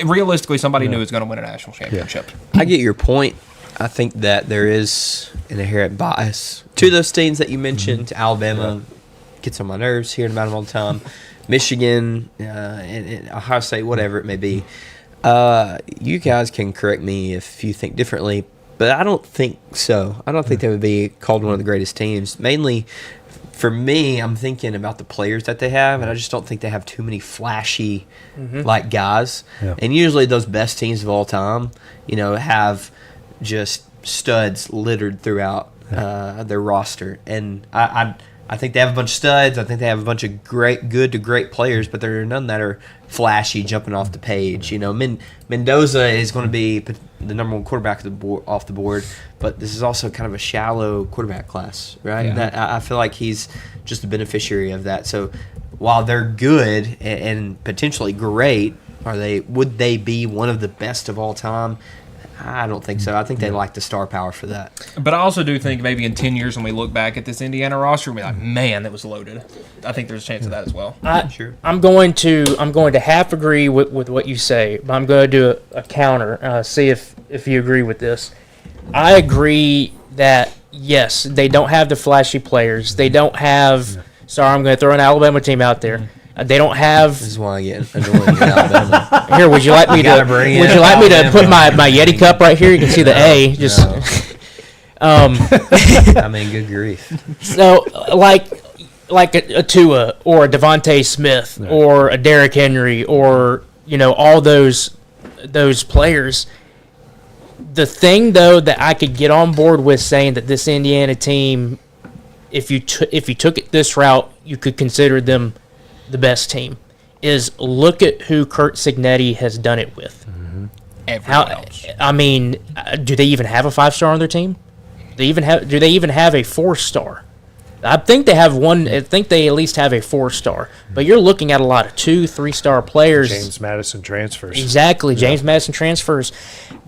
realistically somebody new is going to win a national championship. I get your point. I think that there is an inherent bias to those teams that you mentioned, Alabama, gets on my nerves hearing about them all the time. Michigan, and Ohio State, whatever it may be. You guys can correct me if you think differently, but I don't think so. I don't think they would be called one of the greatest teams. Mainly, for me, I'm thinking about the players that they have, and I just don't think they have too many flashy like guys. Yeah. And usually those best teams of all time, have just studs littered throughout their roster. And I think they have a bunch of studs. I think they have a bunch of good to great players, but there are none that are flashy jumping off the page. Mendoza is going to be the number one quarterback off the board, but this is also kind of a shallow quarterback class, right? Yeah. I feel like he's just a beneficiary of that. So while they're good and potentially great, would they be one of the best of all time? I don't think so. I think they like the star power for that. But I also do think maybe in 10 years when we look back at this Indiana roster, we'll be like, man, that was loaded. I think there's a chance of that as well. Sure. I'm going to half agree with what you say, but I'm going to do a counter, see if you agree with this. I agree that, yes, they don't have the flashy players. They don't have – sorry, I'm going to throw an Alabama team out there. They don't have. This is why I get annoyed in Alabama. Here, would you like me to put my Yeti cup right here? You can see the A. Just. I mean, good grief. So, like a Tua or a Devontae Smith or a Derrick Henry or all those players. The thing though that I could get on board with saying that this Indiana team, if you took it this route, you could consider them the best team, is look at who Curt Cignetti has done it with. Everyone else. I mean, do they even have a 5-star on their team? Do they even have a 4-star? I think they have one. I think they at least have a 4-star. But you're looking at a lot of 2, 3-star players. James Madison transfers. Exactly, James Madison transfers.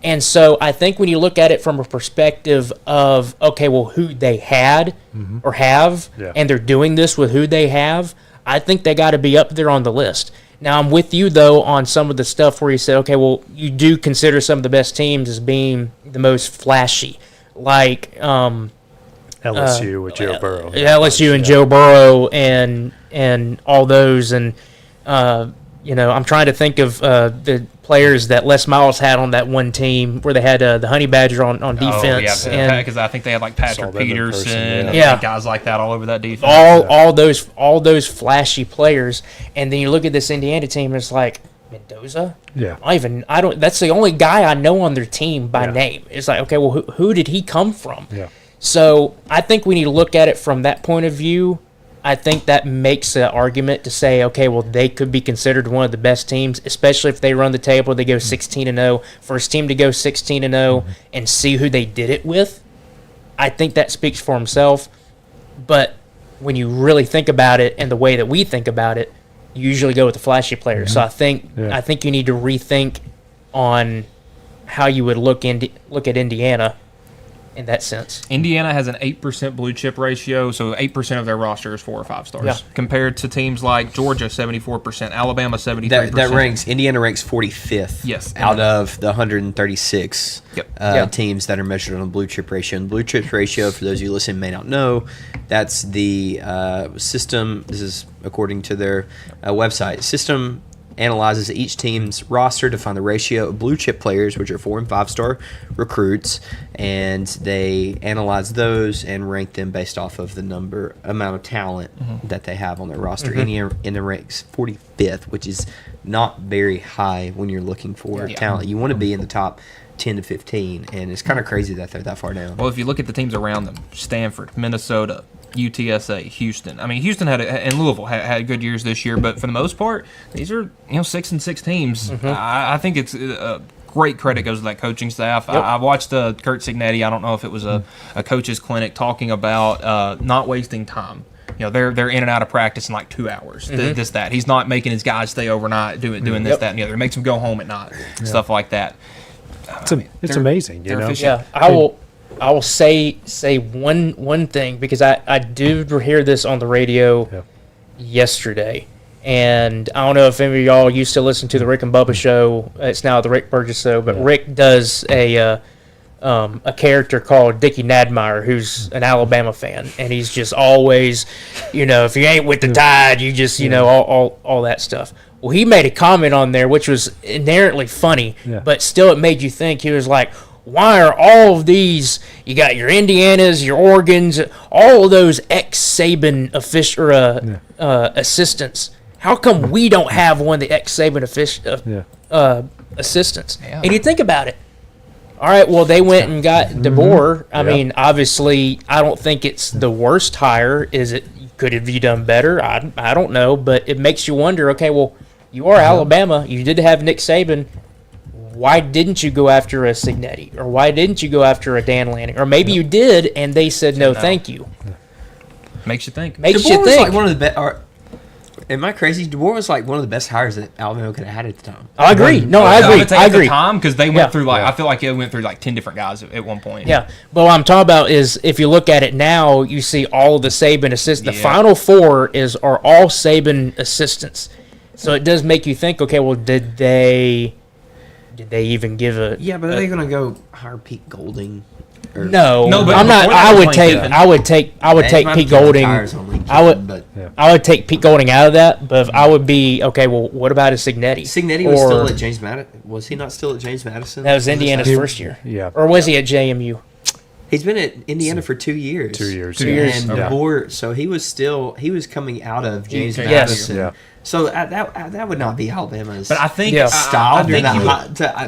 And so I think when you look at it from a perspective of, okay, well, who they had or have, and they're doing this with who they have, I think they got to be up there on the list. Now, I'm with you, though, on some of the stuff where you said, okay, well, you do consider some of the best teams as being the most flashy, like LSU with Joe Burrow. LSU and Joe Burrow and all those. And, I'm trying to think of the players that Les Miles had on that one team where they had the Honey Badger on defense. Oh, yeah, because I think they had like Patrick Peterson and guys like that all over that defense. All those flashy players. And then you look at this Indiana team and it's like, Mendoza? Yeah. That's the only guy I know on their team by name. It's like, okay, well, who did he come from? Yeah. So I think we need to look at it from that point of view. I think that makes an argument to say, okay, well, they could be considered one of the best teams, especially if they run the table, they go 16-0. First team to go 16-0 and see who they did it with. I think that speaks for himself. But when you really think about it and the way that we think about it, you usually go with the flashy players. So I think you need to rethink on how you would look at Indiana in that sense. Indiana has an 8% blue chip ratio, so 8% of their roster is 4 or 5 stars. Compared to teams like Georgia, 74%, Alabama, 73%. Indiana ranks 45th out of the 136 teams that are measured on a blue chip ratio. And blue chip ratio, for those of you listening may not know, that's the system. This is according to their website. System analyzes each team's roster to find the ratio of blue chip players, which are 4 and 5-star recruits, and they analyze those and rank them based off of the amount of talent that they have on their roster. Indiana ranks 45th, which is not very high when you're looking for talent. You want to be in the top 10 to 15, and it's kind of crazy that they're that far down. Well, if you look at the teams around them, Stanford, Minnesota, UTSA, Houston. I mean, Houston and Louisville had good years this year, but for the most part, these are 6-6 teams. I think it's great credit goes to that coaching staff. I watched Curt Cignetti. I don't know if it was a coach's clinic talking about not wasting time. They're in and out of practice in like 2 hours. This that he's not making his guys stay overnight doing this that and the other. It makes them go home at night, stuff like that. It's amazing. Yeah, I will say one thing, because I did hear this on the radio yesterday, and I don't know if any of y'all used to listen to the Rick and Bubba show. It's now the Rick Burgess show, but Rick does a a character called Dickie Nadmeyer, who's an Alabama fan, and he's just always, if you ain't with the Tide, you just, all that stuff. Well, he made a comment on there which was inherently funny, but still it made you think. He was like, why are all of these, you got your Indianas, your Oregons, all of those ex-Saban assistants, how come we don't have one of the ex-Saban assistants? Yeah. And you think about it. All right, well, they went and got DeBoer. I mean, obviously, I don't think it's the worst hire. Is it? Could have you done better? I don't know, but it makes you wonder, okay, well, you are Alabama. You did have Nick Saban. Why didn't you go after a Cignetti? Or why didn't you go after a Dan Lanning? Or maybe you did, and they said, no, thank you. Makes you think. DeBoer was like one of the best. Am I crazy? DeBoer was like one of the best hires that Alabama could have had at the time. I agree. No, I agree. I agree. At the time, because they went through I feel like it went through 10 different guys at one point. Yeah, but what I'm talking about is if you look at it now, you see all of the Saban assistants. The Final Four are all Saban assistants. So it does make you think. Okay, well, did they even give a? Yeah, but are they going to go hire Pete Golding? No, but I'm not. I would take Pete Golding. I would take Pete Golding out of that. But if I would be okay. Well, what about a Cignetti? Cignetti was still at James Madison. Was he not still at James Madison? That was Indiana's first year. Yeah. Or was he at JMU? He's been at Indiana for 2 years. 2 years. 2 years. And DeBoer, so he was coming out of James Madison. Yeah. So that would not be Alabama's. But I think style. I think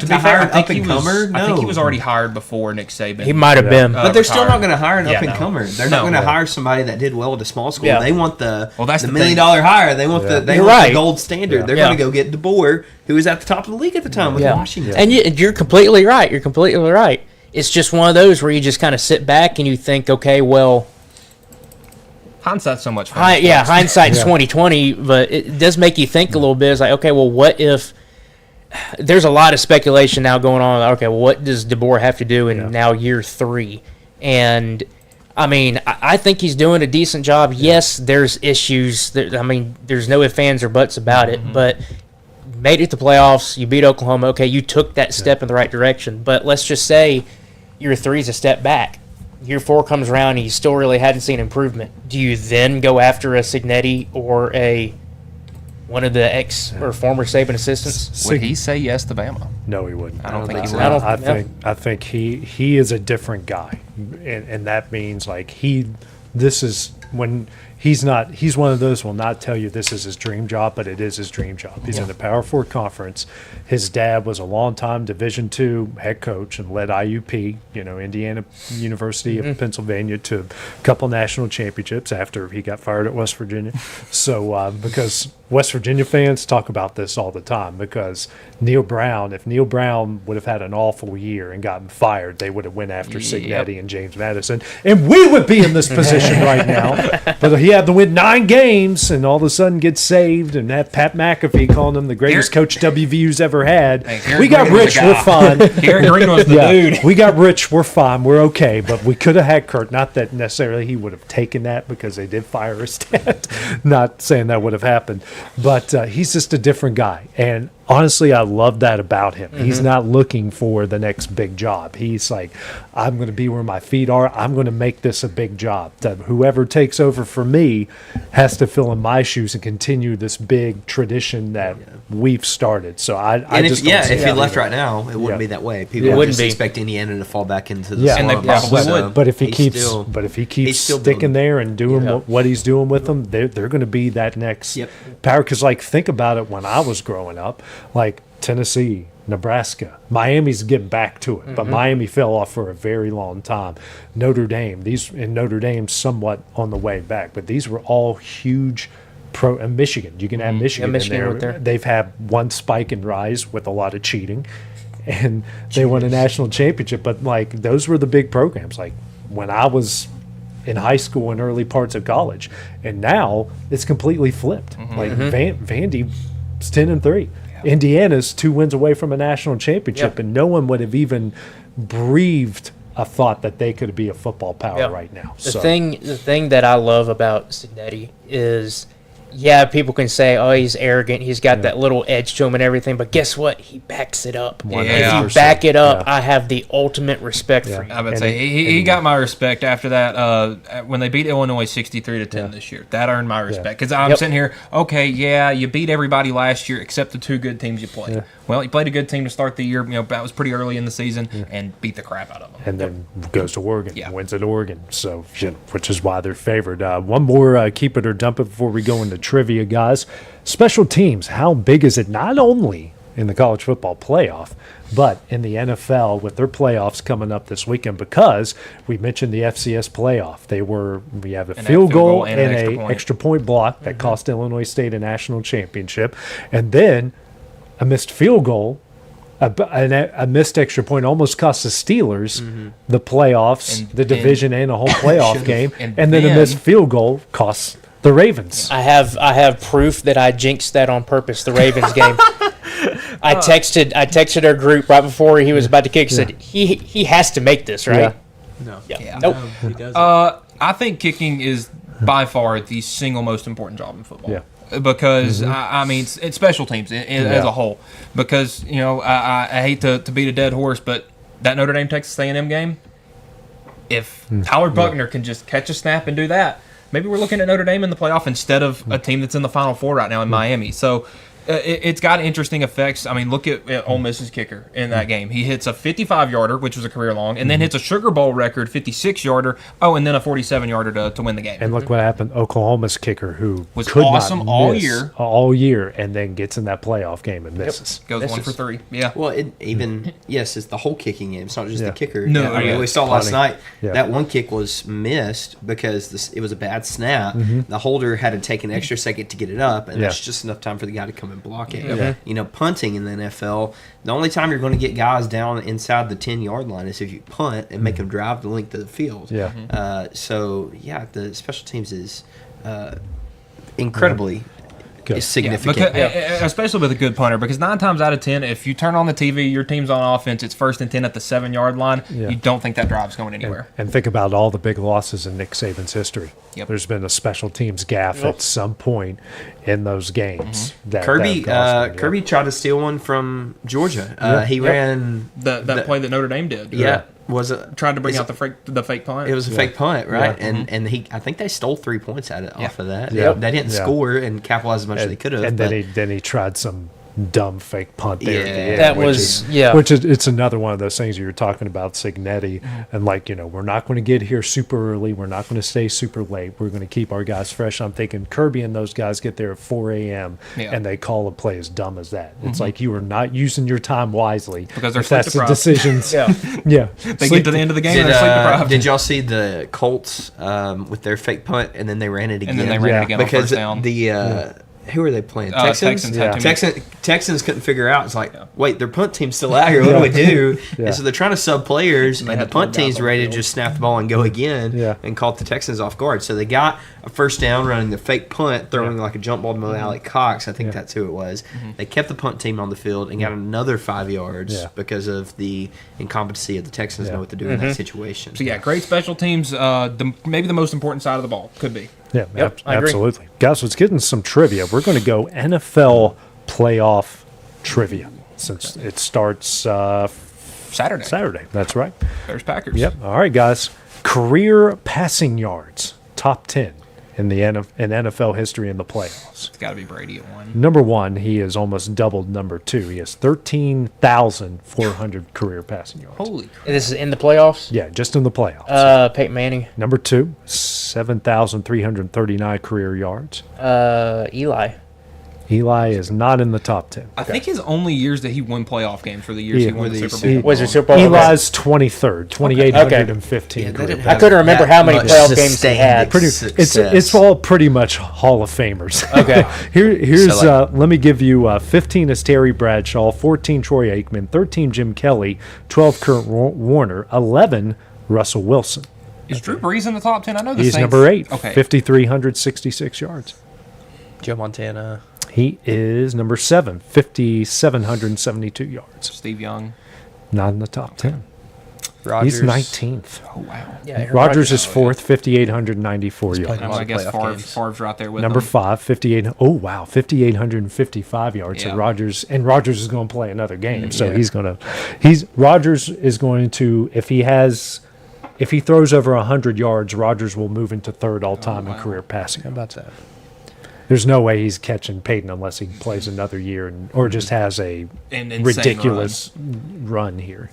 to be fair, I think he was already hired before Nick Saban. He might have been, but they're still not going to hire an up and comer. They're not going to hire somebody that did well at a small school. They want the $1 million hire. They want the gold standard. They're going to go get DeBoer, who was at the top of the league at the time with Washington. And you're completely right. You're completely right. It's just one of those where you just kind of sit back and you think, okay, well, hindsight's so much fun. Hindsight's 20/20, but it does make you think a little bit. It's like, okay, well, what if there's a lot of speculation now going on? Okay, well, what does DeBoer have to do in now year 3? And I mean, I think he's doing a decent job. Yes, there's issues. There's no ifs, ands, or buts about it, but made it to playoffs. You beat Oklahoma. Okay, you took that step in the right direction. But let's just say year 3 is a step back. Year 4 comes around and you still really hadn't seen improvement. Do you then go after a Cignetti or one of the ex or former Saban assistants? Would he say yes to Bama? No, he wouldn't. I don't think he would. I think he is a different guy, and that means he's one of those will not tell you this is his dream job, but it is his dream job. He's in the Power 4 conference. His dad was a longtime Division II head coach and led IUP, Indiana University of Pennsylvania, to a couple national championships after he got fired at West Virginia. So because West Virginia fans talk about this all the time, because if Neil Brown would have had an awful year and gotten fired, they would have went after Cignetti and James Madison, and we would be in this position right now. But he had to win 9 games and all of a sudden get saved, and have Pat McAfee calling him the greatest coach WVU's ever had. We got rich, we're fine. Gary Green was the dude. We got rich, we're fine, we're okay. But we could have had Kurt. Not that necessarily he would have taken that, because they did fire his dad. Not saying that would have happened. But he's just a different guy. And honestly, I love that about him. He's not looking for the next big job. He's like, I'm going to be where my feet are. I'm going to make this a big job. That whoever takes over for me has to fill in my shoes and continue this big tradition that we've started. So if he left right now, it wouldn't be that way. People would just expect Indiana to fall back into the slump. And they probably would. But if he keeps sticking there and doing what he's doing with them, they're going to be that next power. Because think about it, when I was growing up, Tennessee, Nebraska, Miami's getting back to it, but Miami fell off for a very long time. Notre Dame somewhat on the way back, but these were all huge. And Michigan, you can add Michigan in there. They've had one spike and rise with a lot of cheating, and they won a national championship. But those were the big programs. When I was in high school and early parts of college, and now it's completely flipped. Vandy's 10-3. Indiana's 2 wins away from a national championship, and no one would have even breathed a thought that they could be a football power right now. The thing that I love about Cignetti is yeah, people can say, oh, he's arrogant. He's got that little edge to him and everything. But guess what? He backs it up. Yeah. If you back it up, I have the ultimate respect for you. I would say he got my respect after that when they beat Illinois 63-10 this year. That earned my respect because I'm sitting here. Okay, you beat everybody last year except the two good teams you played. Yeah. Well, you played a good team to start the year. That was pretty early in the season and beat the crap out of them. And then goes to Oregon, wins at Oregon. So, which is why they're favored. One more keep it or dump it before we go into trivia, guys. Special teams, how big is it not only in the college football playoff, but in the NFL with their playoffs coming up this weekend? Because we mentioned the FCS playoff. We have a field goal and an extra point block that cost Illinois State a national championship. And then a missed field goal, a missed extra point almost cost the Steelers the playoffs, the division, and a whole playoff game. And then a missed field goal costs the Ravens. I have proof that I jinxed that on purpose. The Ravens game. I texted our group right before he was about to kick. Said he has to make this, right? No. Nope. He doesn't. I think kicking is by far the single most important job in football. Yeah. Because I mean, it's special teams as a whole. Because I hate to beat a dead horse, but that Notre Dame Texas A&M game, if Tyler Buckner can just catch a snap and do that, maybe we're looking at Notre Dame in the playoff instead of a team that's in the Final Four right now in Miami. So it's got interesting effects. I mean, look at Ole Miss's kicker in that game. He hits a 55-yarder, which was a career long, and then hits a Sugar Bowl record 56-yarder. Oh, and then a 47-yarder to win the game. And look what happened. Oklahoma's kicker, who was could awesome not miss all year, and then gets in that playoff game and misses. Goes 1 for 3. Yeah. Well, it's the whole kicking game. It's not just the kicker. No, I mean, we saw last night Yeah. that one kick was missed because it was a bad snap. The holder had to take an extra second to get it up, and that's just enough time for the guy to come and block it. Punting in the NFL, the only time you're going to get guys down inside the 10-yard line is if you punt and make them drive the length of the field. The special teams is incredibly significant. Especially with a good punter, because 9 times out of 10, if you turn on the TV, your team's on offense, it's 1st and 10 at the 7-yard line, you don't think that drive's going anywhere. And think about all the big losses in Nick Saban's history. There's been a special teams gaffe at some point in those games. Kirby tried to steal one from Georgia. He ran that play that Notre Dame did. Was it tried to bring out the fake punt? It was a fake punt, right? And I think they stole 3 points off of that. They didn't score and capitalize as much as they could have. And then he tried some dumb fake punt there. It's another one of those things you were talking about, Signetti, and we're not going to get here super early. We're not going to stay super late. We're going to keep our guys fresh. I'm thinking Kirby and those guys get there at 4 a.m. and they call a play as dumb as that. It's like you are not using your time wisely because they're that's the decisions. They get to the end of the game and they're sleep deprived. Did y'all see the Colts with their fake punt and then they ran it again? And then they ran it again because on first down. Who are they playing? Texans? Texans couldn't figure out. It's like, wait, their punt team's still out here. What do we do? And so they're trying to sub players, and the punt team's ready to just snap the ball and go again and caught the Texans off guard. So they got a first down running the fake punt, throwing like a jump ball to Alec Cox. I think that's who it was. They kept the punt team on the field and got another 5 yards because of the incompetency of the Texans know what to do in that situation. So, great special teams. Maybe the most important side of the ball. Could be. Yeah, absolutely. Guys, let's get into some trivia. We're going to go NFL playoff trivia since it starts Saturday. That's right. There's Packers. Yep. All right, guys. Career passing yards, top 10 in the NFL history in the playoffs. It's got to be Brady at 1. Number 1, he has almost doubled number 2. He has 13,400 career passing yards. Holy crap. This is in the playoffs? Yeah, just in the playoffs. Peyton Manning. Number 2, 7,339 career yards. Eli. Eli is not in the top 10. I think his only years that he won playoff games were the years he won the Super Bowl. Was it Super Bowl? Eli's 23rd, 2,815. I couldn't remember how many playoff games he had. It's all pretty much Hall of Famers. Okay. Here's let me give you 15 is Terry Bradshaw, 14 Troy Aikman, 13 Jim Kelly, 12 Kurt Warner, 11 Russell Wilson. Is Drew Brees in the top 10? I know he's number 8, 5,366 yards. Joe Montana. He is number 7, 5,772 yards. Steve Young. Not in the top 10. Rodgers. He's 19th. Oh wow. Yeah, Aaron Rogers is fourth, 5,894 yards. I guess Favre's right there with Number him. 5, 58. Oh wow, 5,855 yards. Yeah. And Rogers is going to play another game, so Rogers is going to if he throws over 100 yards, Rogers will move into third all time in career passing. How about that? There's no way he's catching Peyton unless he plays another year or just has a An insane ridiculous run here.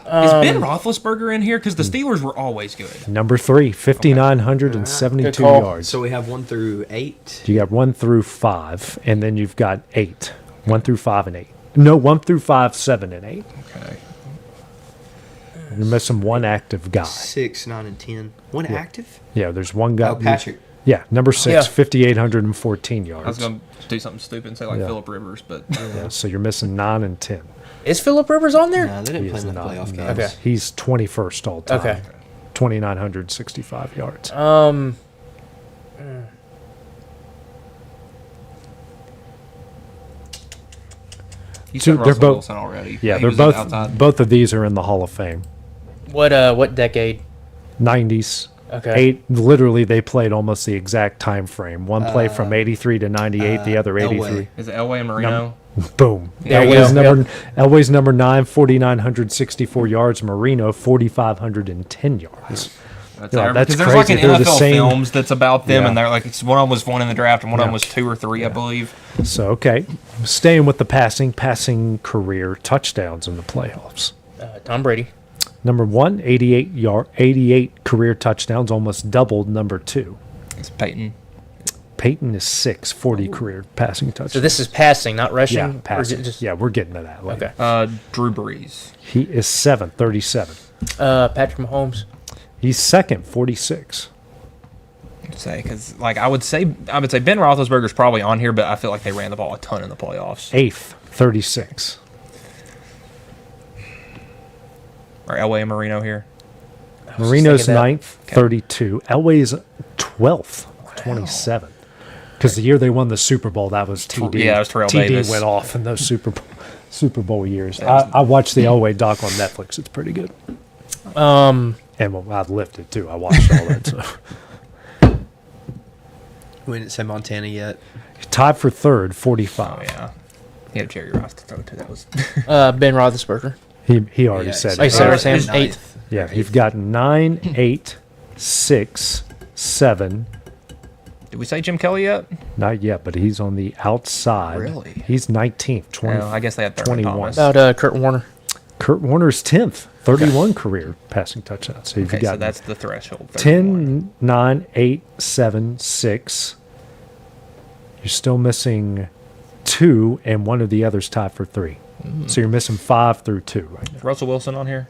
Is Ben Roethlisberger in here? Because the Steelers were always good. Number 3, 5,972 Good call. yards. So we have 1 through 8. You got 1 through 5, and then you've got 8. 1 through 5 and 8. No, 1 through 5, 7 and 8. Okay. You're missing one active guy. 6, 9, and 10. One active? Yeah, there's one guy. Oh, Patrick. Yeah, number 6, Yeah. 5,814 yards. I was going to do something stupid and say like Yeah. Phillip Rivers, but Yeah, so you're missing 9 and 10. Is Phillip Rivers on there? No, they didn't He play is in the not. playoff No. games. Okay. He's 21st all time. Okay. 2,965 yards. you So said they're Russell both- Wilson already. Yeah, He they're was outside. both of these are in the Hall of Fame. What decade? 90s. Okay. Literally, they played almost the exact time frame. One played from 83 to 98, the other 83. Is it Elway and Marino? Boom. There you Elway's number 9, 4,964 yards. Marino, 4,510 yards. That's, Yeah, because that's there's like an crazy. They're the NFL same- films that's about them, Yeah. and they're like one of them was one in the draft, and one of them Yeah. was 2 or 3, I believe. So, okay. Staying with the passing career touchdowns in the playoffs. Tom Brady. Number 1, 88 career touchdowns, almost doubled number 2. It's Peyton. Peyton is 6, 40 career passing touchdowns. So this is passing, not rushing. Yeah, Or passing. just- Yeah, we're getting to that later. Okay. Drew Brees. He is 7, 37. Patrick Mahomes. He's 2nd, 46. Say because like I would say Ben Roethlisberger's probably on here, but I feel like they ran the ball a ton in the playoffs. 8th, 36. Or Elway and Marino here. Marino's thinking that. 9th, 32. Elway's 12th, 27. Because the year they won the Super Bowl, that was TD. Yeah, it was Terrell TD Davis. went off in those Super Bowl years. I watched the Elway doc on Netflix. It's pretty good. And I lived it too. I watched all that. So. We didn't say Montana yet. Tied for 3rd, 45. Oh yeah, he had Jerry Rice to throw to. That was Ben Roethlisberger. He already Yeah, said I it. said Sam, Ninth. 8th. Yeah, you've got 9, 8, 6, 7. Did we say Jim Kelly yet? Not yet, but he's on the outside. Really? He's 19th, 20, Well, I guess they had Thurman 21. Thomas. About Kurt Warner. Kurt Warner's 10th, 31 career passing touchdowns. So you've Okay, so got that's the threshold. 31. 10, 9, 8, 7, 6. You're still missing 2, and one of the others tied for 3. So you're missing 5 through 2 right now. Is Russell Wilson on here?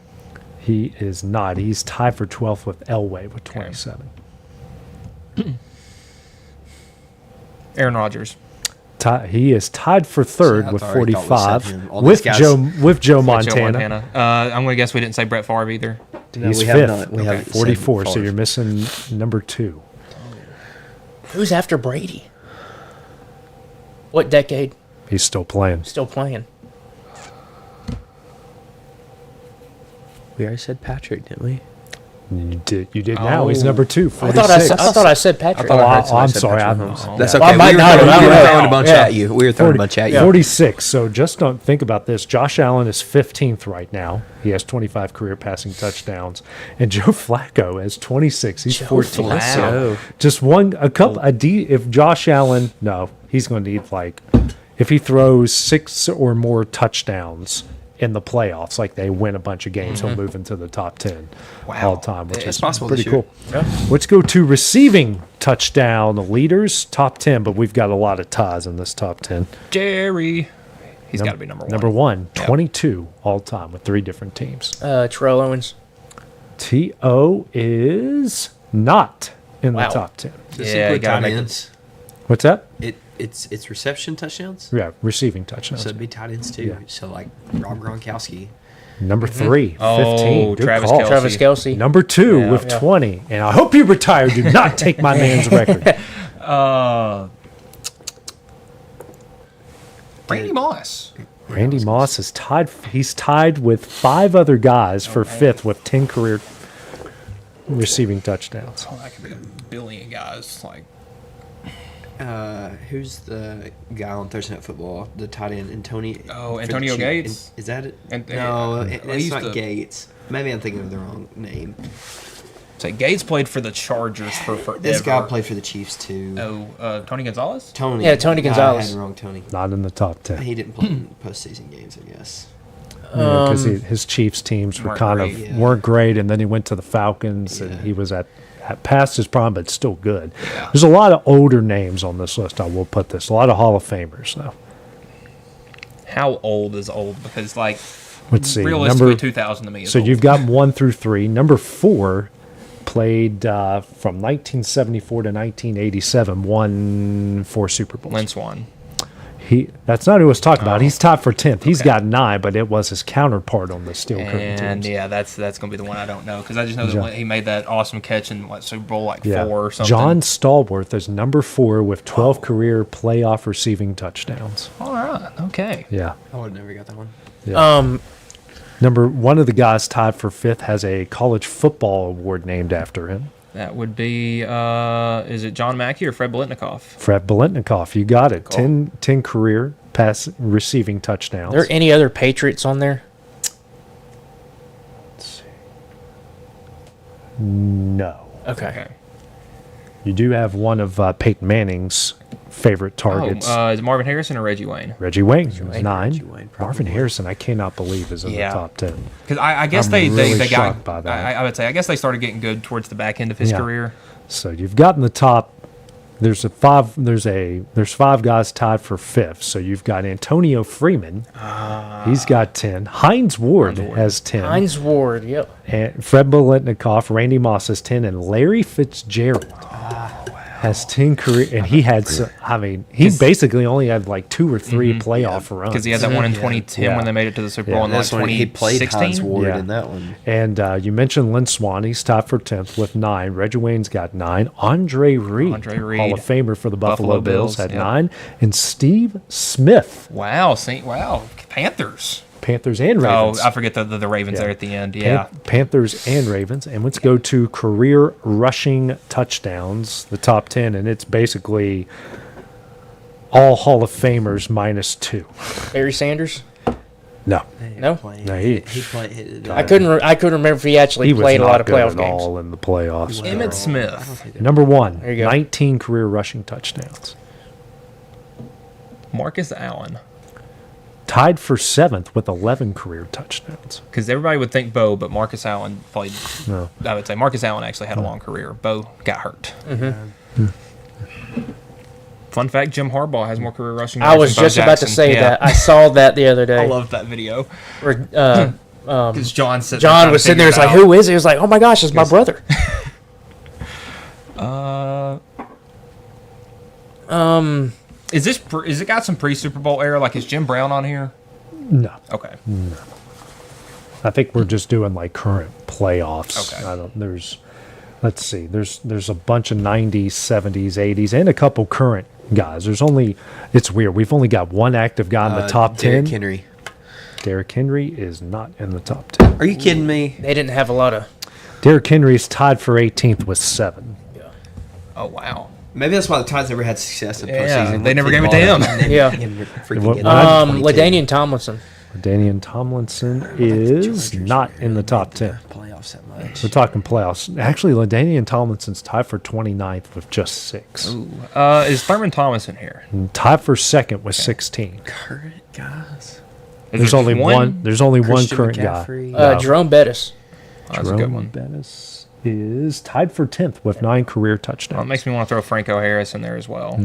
He is not. He's tied for 12th with Elway with 27. Aaron Rodgers. He is tied for 3rd I with already thought we said 45 him. All with these guys- Joe Joe Montana. I'm going to guess we didn't say Brett Favre either. No, He's we 5th, have not. We haven't said 44. So Favre. you're missing number 2. Who's after Brady? What decade? He's still playing. Still playing. We already said Patrick, didn't we? You did now. He's number 2, I 46. thought I said Patrick. I heard somebody I'm said sorry. Patrick I'm- Mahomes. That's okay. Well, I might we were not have. throwing, I we were don't throwing know. a bunch Yeah. at you. We were throwing a bunch at you. 46. So just don't think about this. Josh Allen is 15th right now. He has 25 career passing touchdowns, and Joe Flacco has 26. He's 14th. So just if Josh Allen, no, he's going to need if he throws 6 or more touchdowns in the playoffs, like they win a bunch of games, he'll move into the top 10 all time, which It's is possible pretty this year. cool. Let's go to receiving touchdown leaders, top 10, but we've got a lot of ties in this top 10. Jerry. He's got to be number 1. Number 1, Yep. 22 all time with 3 different teams. Terrell Owens. T.O. is not in the Wow. top 10. Does it Yeah, include you gotta tight make ends? What's that? It's reception touchdowns. Yeah, receiving touchdowns. So it'd be tight ends too. Yeah. So like Rob Gronkowski. Number 3, 15. Oh, Good Travis call. Kelce. Travis Kelce. Number 2 Yeah, with yeah. 20. And I hope you retire. Do not take my man's record. Randy Moss. Randy Moss is tied. He's tied with 5 other guys for 5th with 10 career receiving touchdowns. Oh, that could be a billion guys. Like, who's the guy on Thursday Night Football? The tight end, Antonio. Oh, Antonio Gates. Is that it? No, it's not Gates. Maybe I'm thinking of the wrong name. So Gates played for the Chargers for forever. This guy played for the Chiefs too. Oh, Tony Gonzalez? Tony. Yeah, Tony Gonzalez. I had the wrong Tony. Not in the top 10. He didn't play in postseason games, I guess. Because his Chiefs teams were weren't great, and then he went to the Falcons, and he was at past his prime, but still good. Yeah. There's a lot of older names on this list. I will put this. A lot of Hall of Famers, though. How old is old? Because, like, let's see. Realistically, 2000 to me is so old. you've got 1 through 3. Number 4 played from 1974 to 1987, won 4 Super Bowls. Lynn Swann. That's not who I was talking about. He's tied for 10th. He's got 9, but it was his counterpart on the Steel Curtain teams. And yeah, that's going to be the one I don't know because I just know that he made that awesome catch in Super Bowl 4 or something. John Stallworth is number 4 with 12 career playoff receiving touchdowns. All right. Okay. Yeah. I would have never got that one. Yeah. Number one of the guys tied for 5th has a college football award named after him. That would be, is it John Mackey or Fred Biletnikoff? Fred Biletnikoff, you got it. 10 career pass receiving touchdowns. Are there any other Patriots on there? Let's see. No. Okay. You do have one of Peyton Manning's favorite targets. Is it Marvin Harrison or Reggie Wayne? Reggie Wayne, 9. Marvin Harrison, I cannot believe is in the top 10. Because I guess I'm they really got. by that. I would say I guess they started getting good towards the back end of his career. So you've gotten the top. There's 5 guys tied for 5th. So you've got Antonio Freeman. He's got 10. Hines Ward has 10. Hines Ward, yep. And Fred Biletnikoff, Randy Moss has 10, and Larry Fitzgerald has 10 career. And he had, he basically only had like 2 or 3 playoff runs. Because he had that one in 2010 when they made it to the Super Bowl, and that's when he played Hines Ward Yeah. in that one. And you mentioned Lynn Swann. He's tied for 10th with 9. Reggie Wayne's got 9. Andre Reed, Hall of Famer for the Buffalo Bills, had 9. And Steve Smith. Wow, Panthers. Panthers and Ravens. Oh, I forget the Ravens there at the end. Yeah. Panthers and Ravens. And let's go to career rushing touchdowns, the top 10. And it's basically all Hall of Famers minus 2. Barry Sanders? No. No? No, he played. I couldn't remember if he actually played a lot of playoff games. All in the playoffs. Emmitt Smith. Number 1, There you go. 19 career rushing touchdowns. Marcus Allen. Tied for 7th with 11 career touchdowns. Because everybody would think Bo, but Marcus Allen played. No. I would say Marcus Allen actually had a long career. Bo got hurt. Fun fact: Jim Harbaugh has more career rushing. I was just about to say that. I saw that the other day. I loved that video. Because John was sitting there. It's like, who is it? He was like, oh my gosh, it's my brother. Is it got some pre-Super Bowl era? Like, is Jim Brown on here? No. Okay. No. I think we're just doing like current playoffs. Okay. Let's see. There's a bunch of 90s, 70s, 80s, and a couple current guys. It's weird. We've only got one active guy in the top 10. Derrick Henry. Derrick Henry is not in the top 10. Are you kidding me? They didn't have a lot of. Derrick Henry is tied for 18th with 7. Yeah. Oh wow. Maybe that's why the Titans never had success in postseason. Yeah, they never gave it to him. Yeah. LaDainian Tomlinson. LaDainian Tomlinson is not in the top 10. Playoffs that much. We're talking playoffs. Actually, LaDainian Tomlinson's tied for 29th with just 6. Ooh. Is Thurman Thomas in here? And tied for 2nd with 16. Current guys. There's only one. There's only one current McCaffrey. guy. Jerome Bettis. That's a good one. Bettis is tied for 10th with 9 career touchdowns. Well, it makes me want to throw Franco Harris in there as well.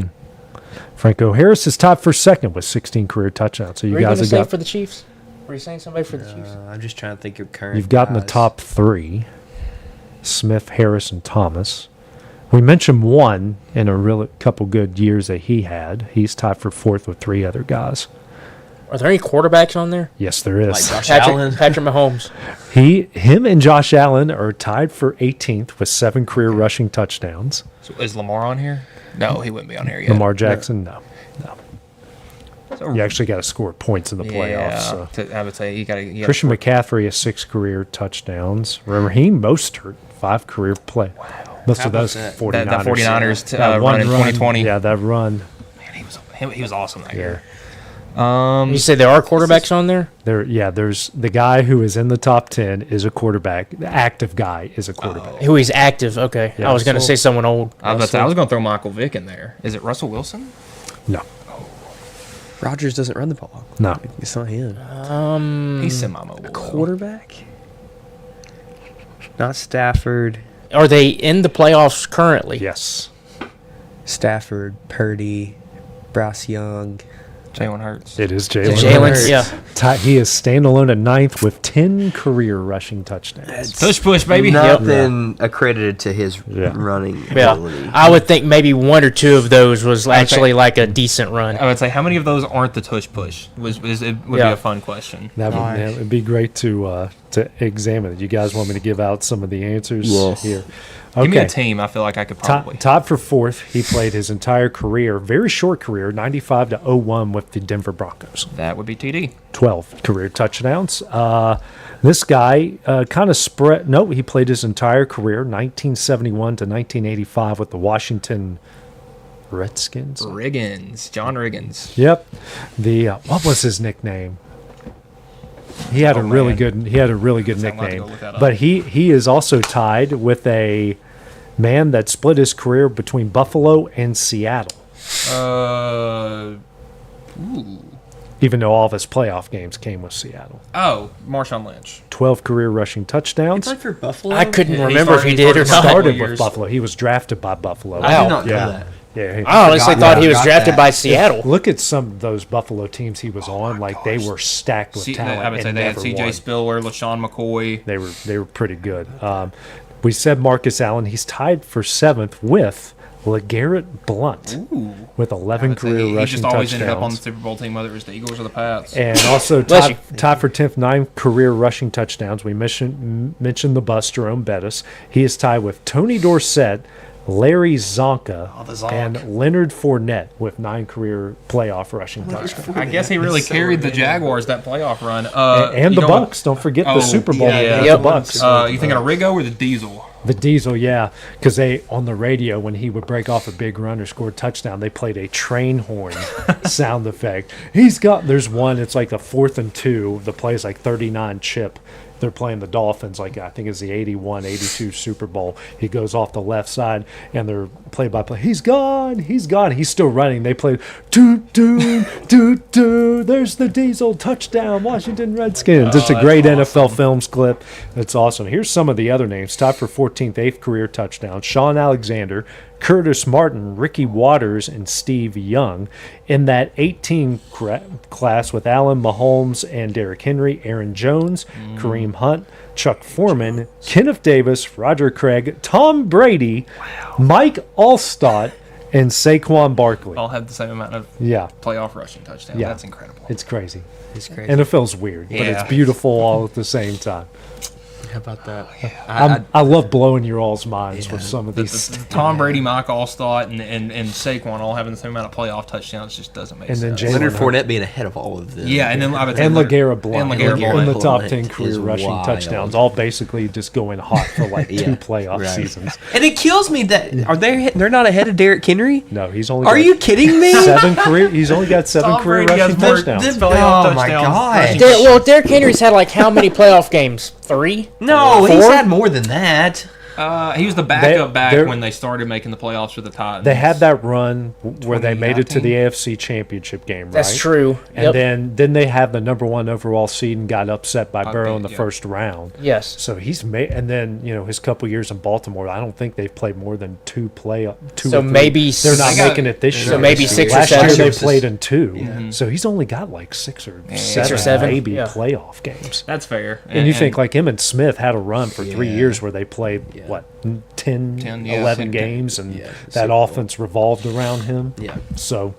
Franco Harris is tied for 2nd with 16 career touchdowns. So you guys have got for the Chiefs. Were you saying somebody for the Chiefs? I'm just trying to think of current. You've gotten the top 3: Smith, Harris, and Thomas. We mentioned one in a couple good years that he had. He's tied for 4th with 3 other guys. Are there any quarterbacks on there? Yes, there is. Like Josh Allen. Patrick Mahomes. Him and Josh Allen are tied for 18th with 7 career rushing touchdowns. So is Lamar on here? No, he wouldn't be on here yet. Lamar Jackson, no. You actually got to score points in the playoffs. So. I would say you got to. Christian McCaffrey has 6 career touchdowns. Raheem Mostert, 5 career play. Wow. Most of those 49ers. That 49ers run in 2020. Yeah, that run. Man, he was awesome that year. You say there are quarterbacks on there? There's the guy who is in the top 10 is a quarterback. The active guy is a quarterback. Who is active? Okay, yeah, I was going to say someone old. I was going to throw Michael Vick in there. Is it Russell Wilson? No. Rodgers doesn't run the ball. No, it's not him. He's semi-mobile. A quarterback? Not Stafford. Are they in the playoffs currently? Yes. Stafford, Purdy, Bryce Young. Jalen Hurts. It is Jalen Hurts. Yeah. He is standalone at 9th with 10 career rushing touchdowns. Push, baby. Nothing accredited to his running ability. I would think maybe 1 or 2 of those was actually like a decent run. I would say, how many of those aren't the tush-push? It would be a fun question. That would be great to examine it. You guys want me to give out some of the answers here? Okay. Give me a team. I feel like I could probably. Tied for 4th. He played his entire career, very short career, 95 to 01 with the Denver Broncos. That would be TD. 12 career touchdowns. This guy kind of spread. No, he played his entire career, 1971 to 1985 with the Washington Redskins. John Riggins. Yep. The what was his nickname? He had a really good nickname. But he is also tied with a man that split his career between Buffalo and Seattle. Even though all of his playoff games came with Seattle. Oh, Marshawn Lynch. 12 career rushing touchdowns. He played for Buffalo? I couldn't remember if he did or not. He started with Buffalo. He was drafted by Buffalo. I did not know that. Yeah, I honestly thought he was drafted by Seattle. Look at some of those Buffalo teams he was on; they were stacked with talent. I would say they had C.J. Spiller, LaShawn McCoy. They were pretty good. We said Marcus Allen; he's tied for 7th with LeGarrette Blount with 11 career rushing touchdowns. He just always ended up on the Super Bowl team, whether it was the Eagles or the Pats. And also tied for 10th, 9 career rushing touchdowns. We mentioned the bust, Jerome Bettis. He is tied with Tony Dorsett, Larry Zonka, and Leonard Fournette with 9 career playoff rushing touchdowns. I guess he really carried the Jaguars that playoff run. And the Bucks. Don't forget the Super Bowl. The Bucks. You thinking of Riggo or the Diesel? The Diesel, yeah, because they on the radio when he would break off a big run or score a touchdown, they played a train horn sound effect. There's one. It's like the 4th and 2. The play is like 39 chip. They're playing the Dolphins, like I think it's the 81-82 Super Bowl. He goes off the left side, and they're play-by-play. He's gone. He's still running. They play, doot, doot, doot, doot. There's the Diesel touchdown, Washington Redskins. It's a great NFL Films clip. It's awesome. Here's some of the other names. Tied for 14th, 8th career touchdown. Sean Alexander, Curtis Martin, Ricky Waters, and Steve Young. In that 18 class with Allen Mahomes and Derrick Henry, Aaron Jones, Kareem Hunt, Chuck Foreman, Kenneth Davis, Roger Craig, Tom Brady, Mike Allstott, and Saquon Barkley. All have the same amount of playoff rushing touchdowns. Yeah. That's incredible. It's crazy. NFL's weird, but it's beautiful all at the same time. How about that? I love blowing your all's minds with some of these. Tom Brady, Mike Allstott, and Saquon all having the same amount of playoff touchdowns just doesn't make sense. And then Leonard Fournette being ahead of all of them. Yeah, and then LeGarrette Blount in the top 10 career rushing touchdowns, all basically just going hot for like 2 playoff seasons. And it kills me that they're not ahead of Derrick Henry? No, he's only. Are you kidding me? He's only got 7 career rushing touchdowns. Oh my god! Well, Derrick Henry's had like how many playoff games? 3? No, he's had more than that. He was the backup when they started making the playoffs for the Titans. They had that run where they made it to the AFC Championship game, right? That's true. And then they had the number 1 overall seed and got upset by Burrow in the first round. Yes. So he's made, and then his couple years in Baltimore, I don't think they've played more than 2 So maybe they're not making it this year. So maybe 6 or 7. Last year they played in 2. Yeah. So he's only got like 6 or 7 maybe playoff games. That's fair. And you think like Emmitt Smith had a run for 3 years where they played 10, 11 games, and that offense revolved around him. Yeah. So,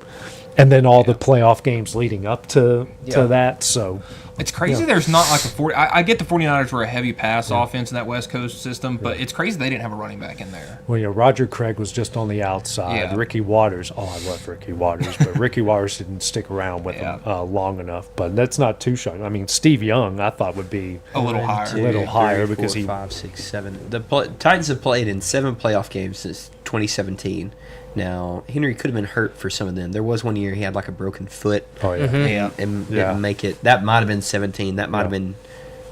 and then all the playoff games leading up to that. So it's crazy. There's not like a 40. I get the 49ers were a heavy pass offense in that West Coast system, but it's crazy they didn't have a running back in there. Well, Roger Craig was just on the outside. Yeah. Ricky Waters. Oh, I love Ricky Waters, but Ricky Waters didn't stick around with him long enough. But that's not too shocking. I mean, Steve Young, I thought would be a little higher. Two, three, because 4, 5, 6, 7. The Titans have played in 7 playoff games since 2017. Now, Henry could have been hurt for some of them. There was one year he had like a broken foot. Oh, yeah. And didn't make it. That might have been 17. That might have been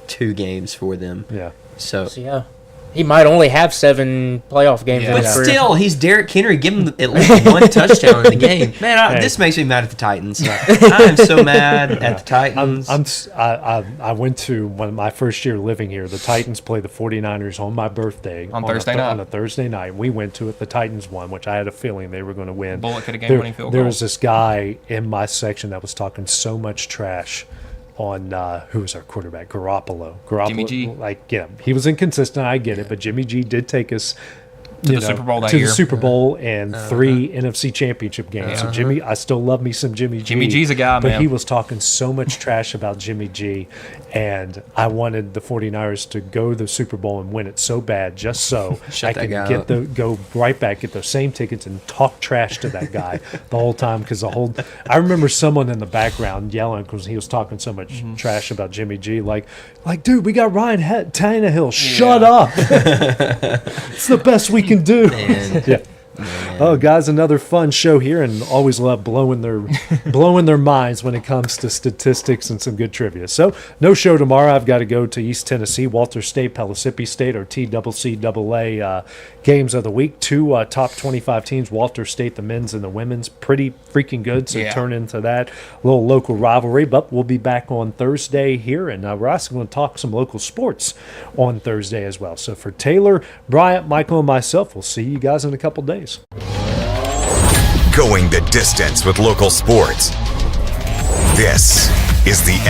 2 games for them. Yeah. So yeah. He might only have 7 playoff games in but his career. still, he's Derrick Henry. Give him at least 1 touchdown in the game. Man, this makes me mad at the Titans. I am so mad at the Titans. I went to my first year living here. The Titans play the 49ers on my birthday. On Thursday night. On a Thursday night. We went to it. The Titans won, which I had a feeling they were going to win. Bullock could have game-winning field goal. There was this guy in my section that was talking so much trash on who was our quarterback, Garoppolo. Jimmy G. He was inconsistent. I get it, but Jimmy G did take us to the Super Bowl that to year. the Super Bowl and 3 NFC Championship games. So Jimmy, I still love me some Jimmy G. Jimmy G's a guy, but man. he was talking so much trash about Jimmy G, and I wanted the 49ers to go to the Super Bowl and win it so bad, just so I could go right back, get those same tickets, and talk trash to that guy the whole time. Because I remember someone in the background yelling because he was talking so much trash about Jimmy G, like, dude, we got Ryan Tannehill. Shut up. It's the best we can do. Yeah. Oh, guys, another fun show here, and always love blowing their minds when it comes to statistics and some good trivia. So, no show tomorrow. I've got to go to East Tennessee, Walter State, Pellissippi State, or TCCAA games of the week. 2 top 25 teams, Walter State, the men's and the women's, pretty freaking good. So turn into that little local rivalry. But we'll be back on Thursday here, and we're also going to talk some local sports on Thursday as well. So for Taylor, Bryant, Michael, and myself, we'll see you guys in a couple days. Going the distance with local sports. This is the X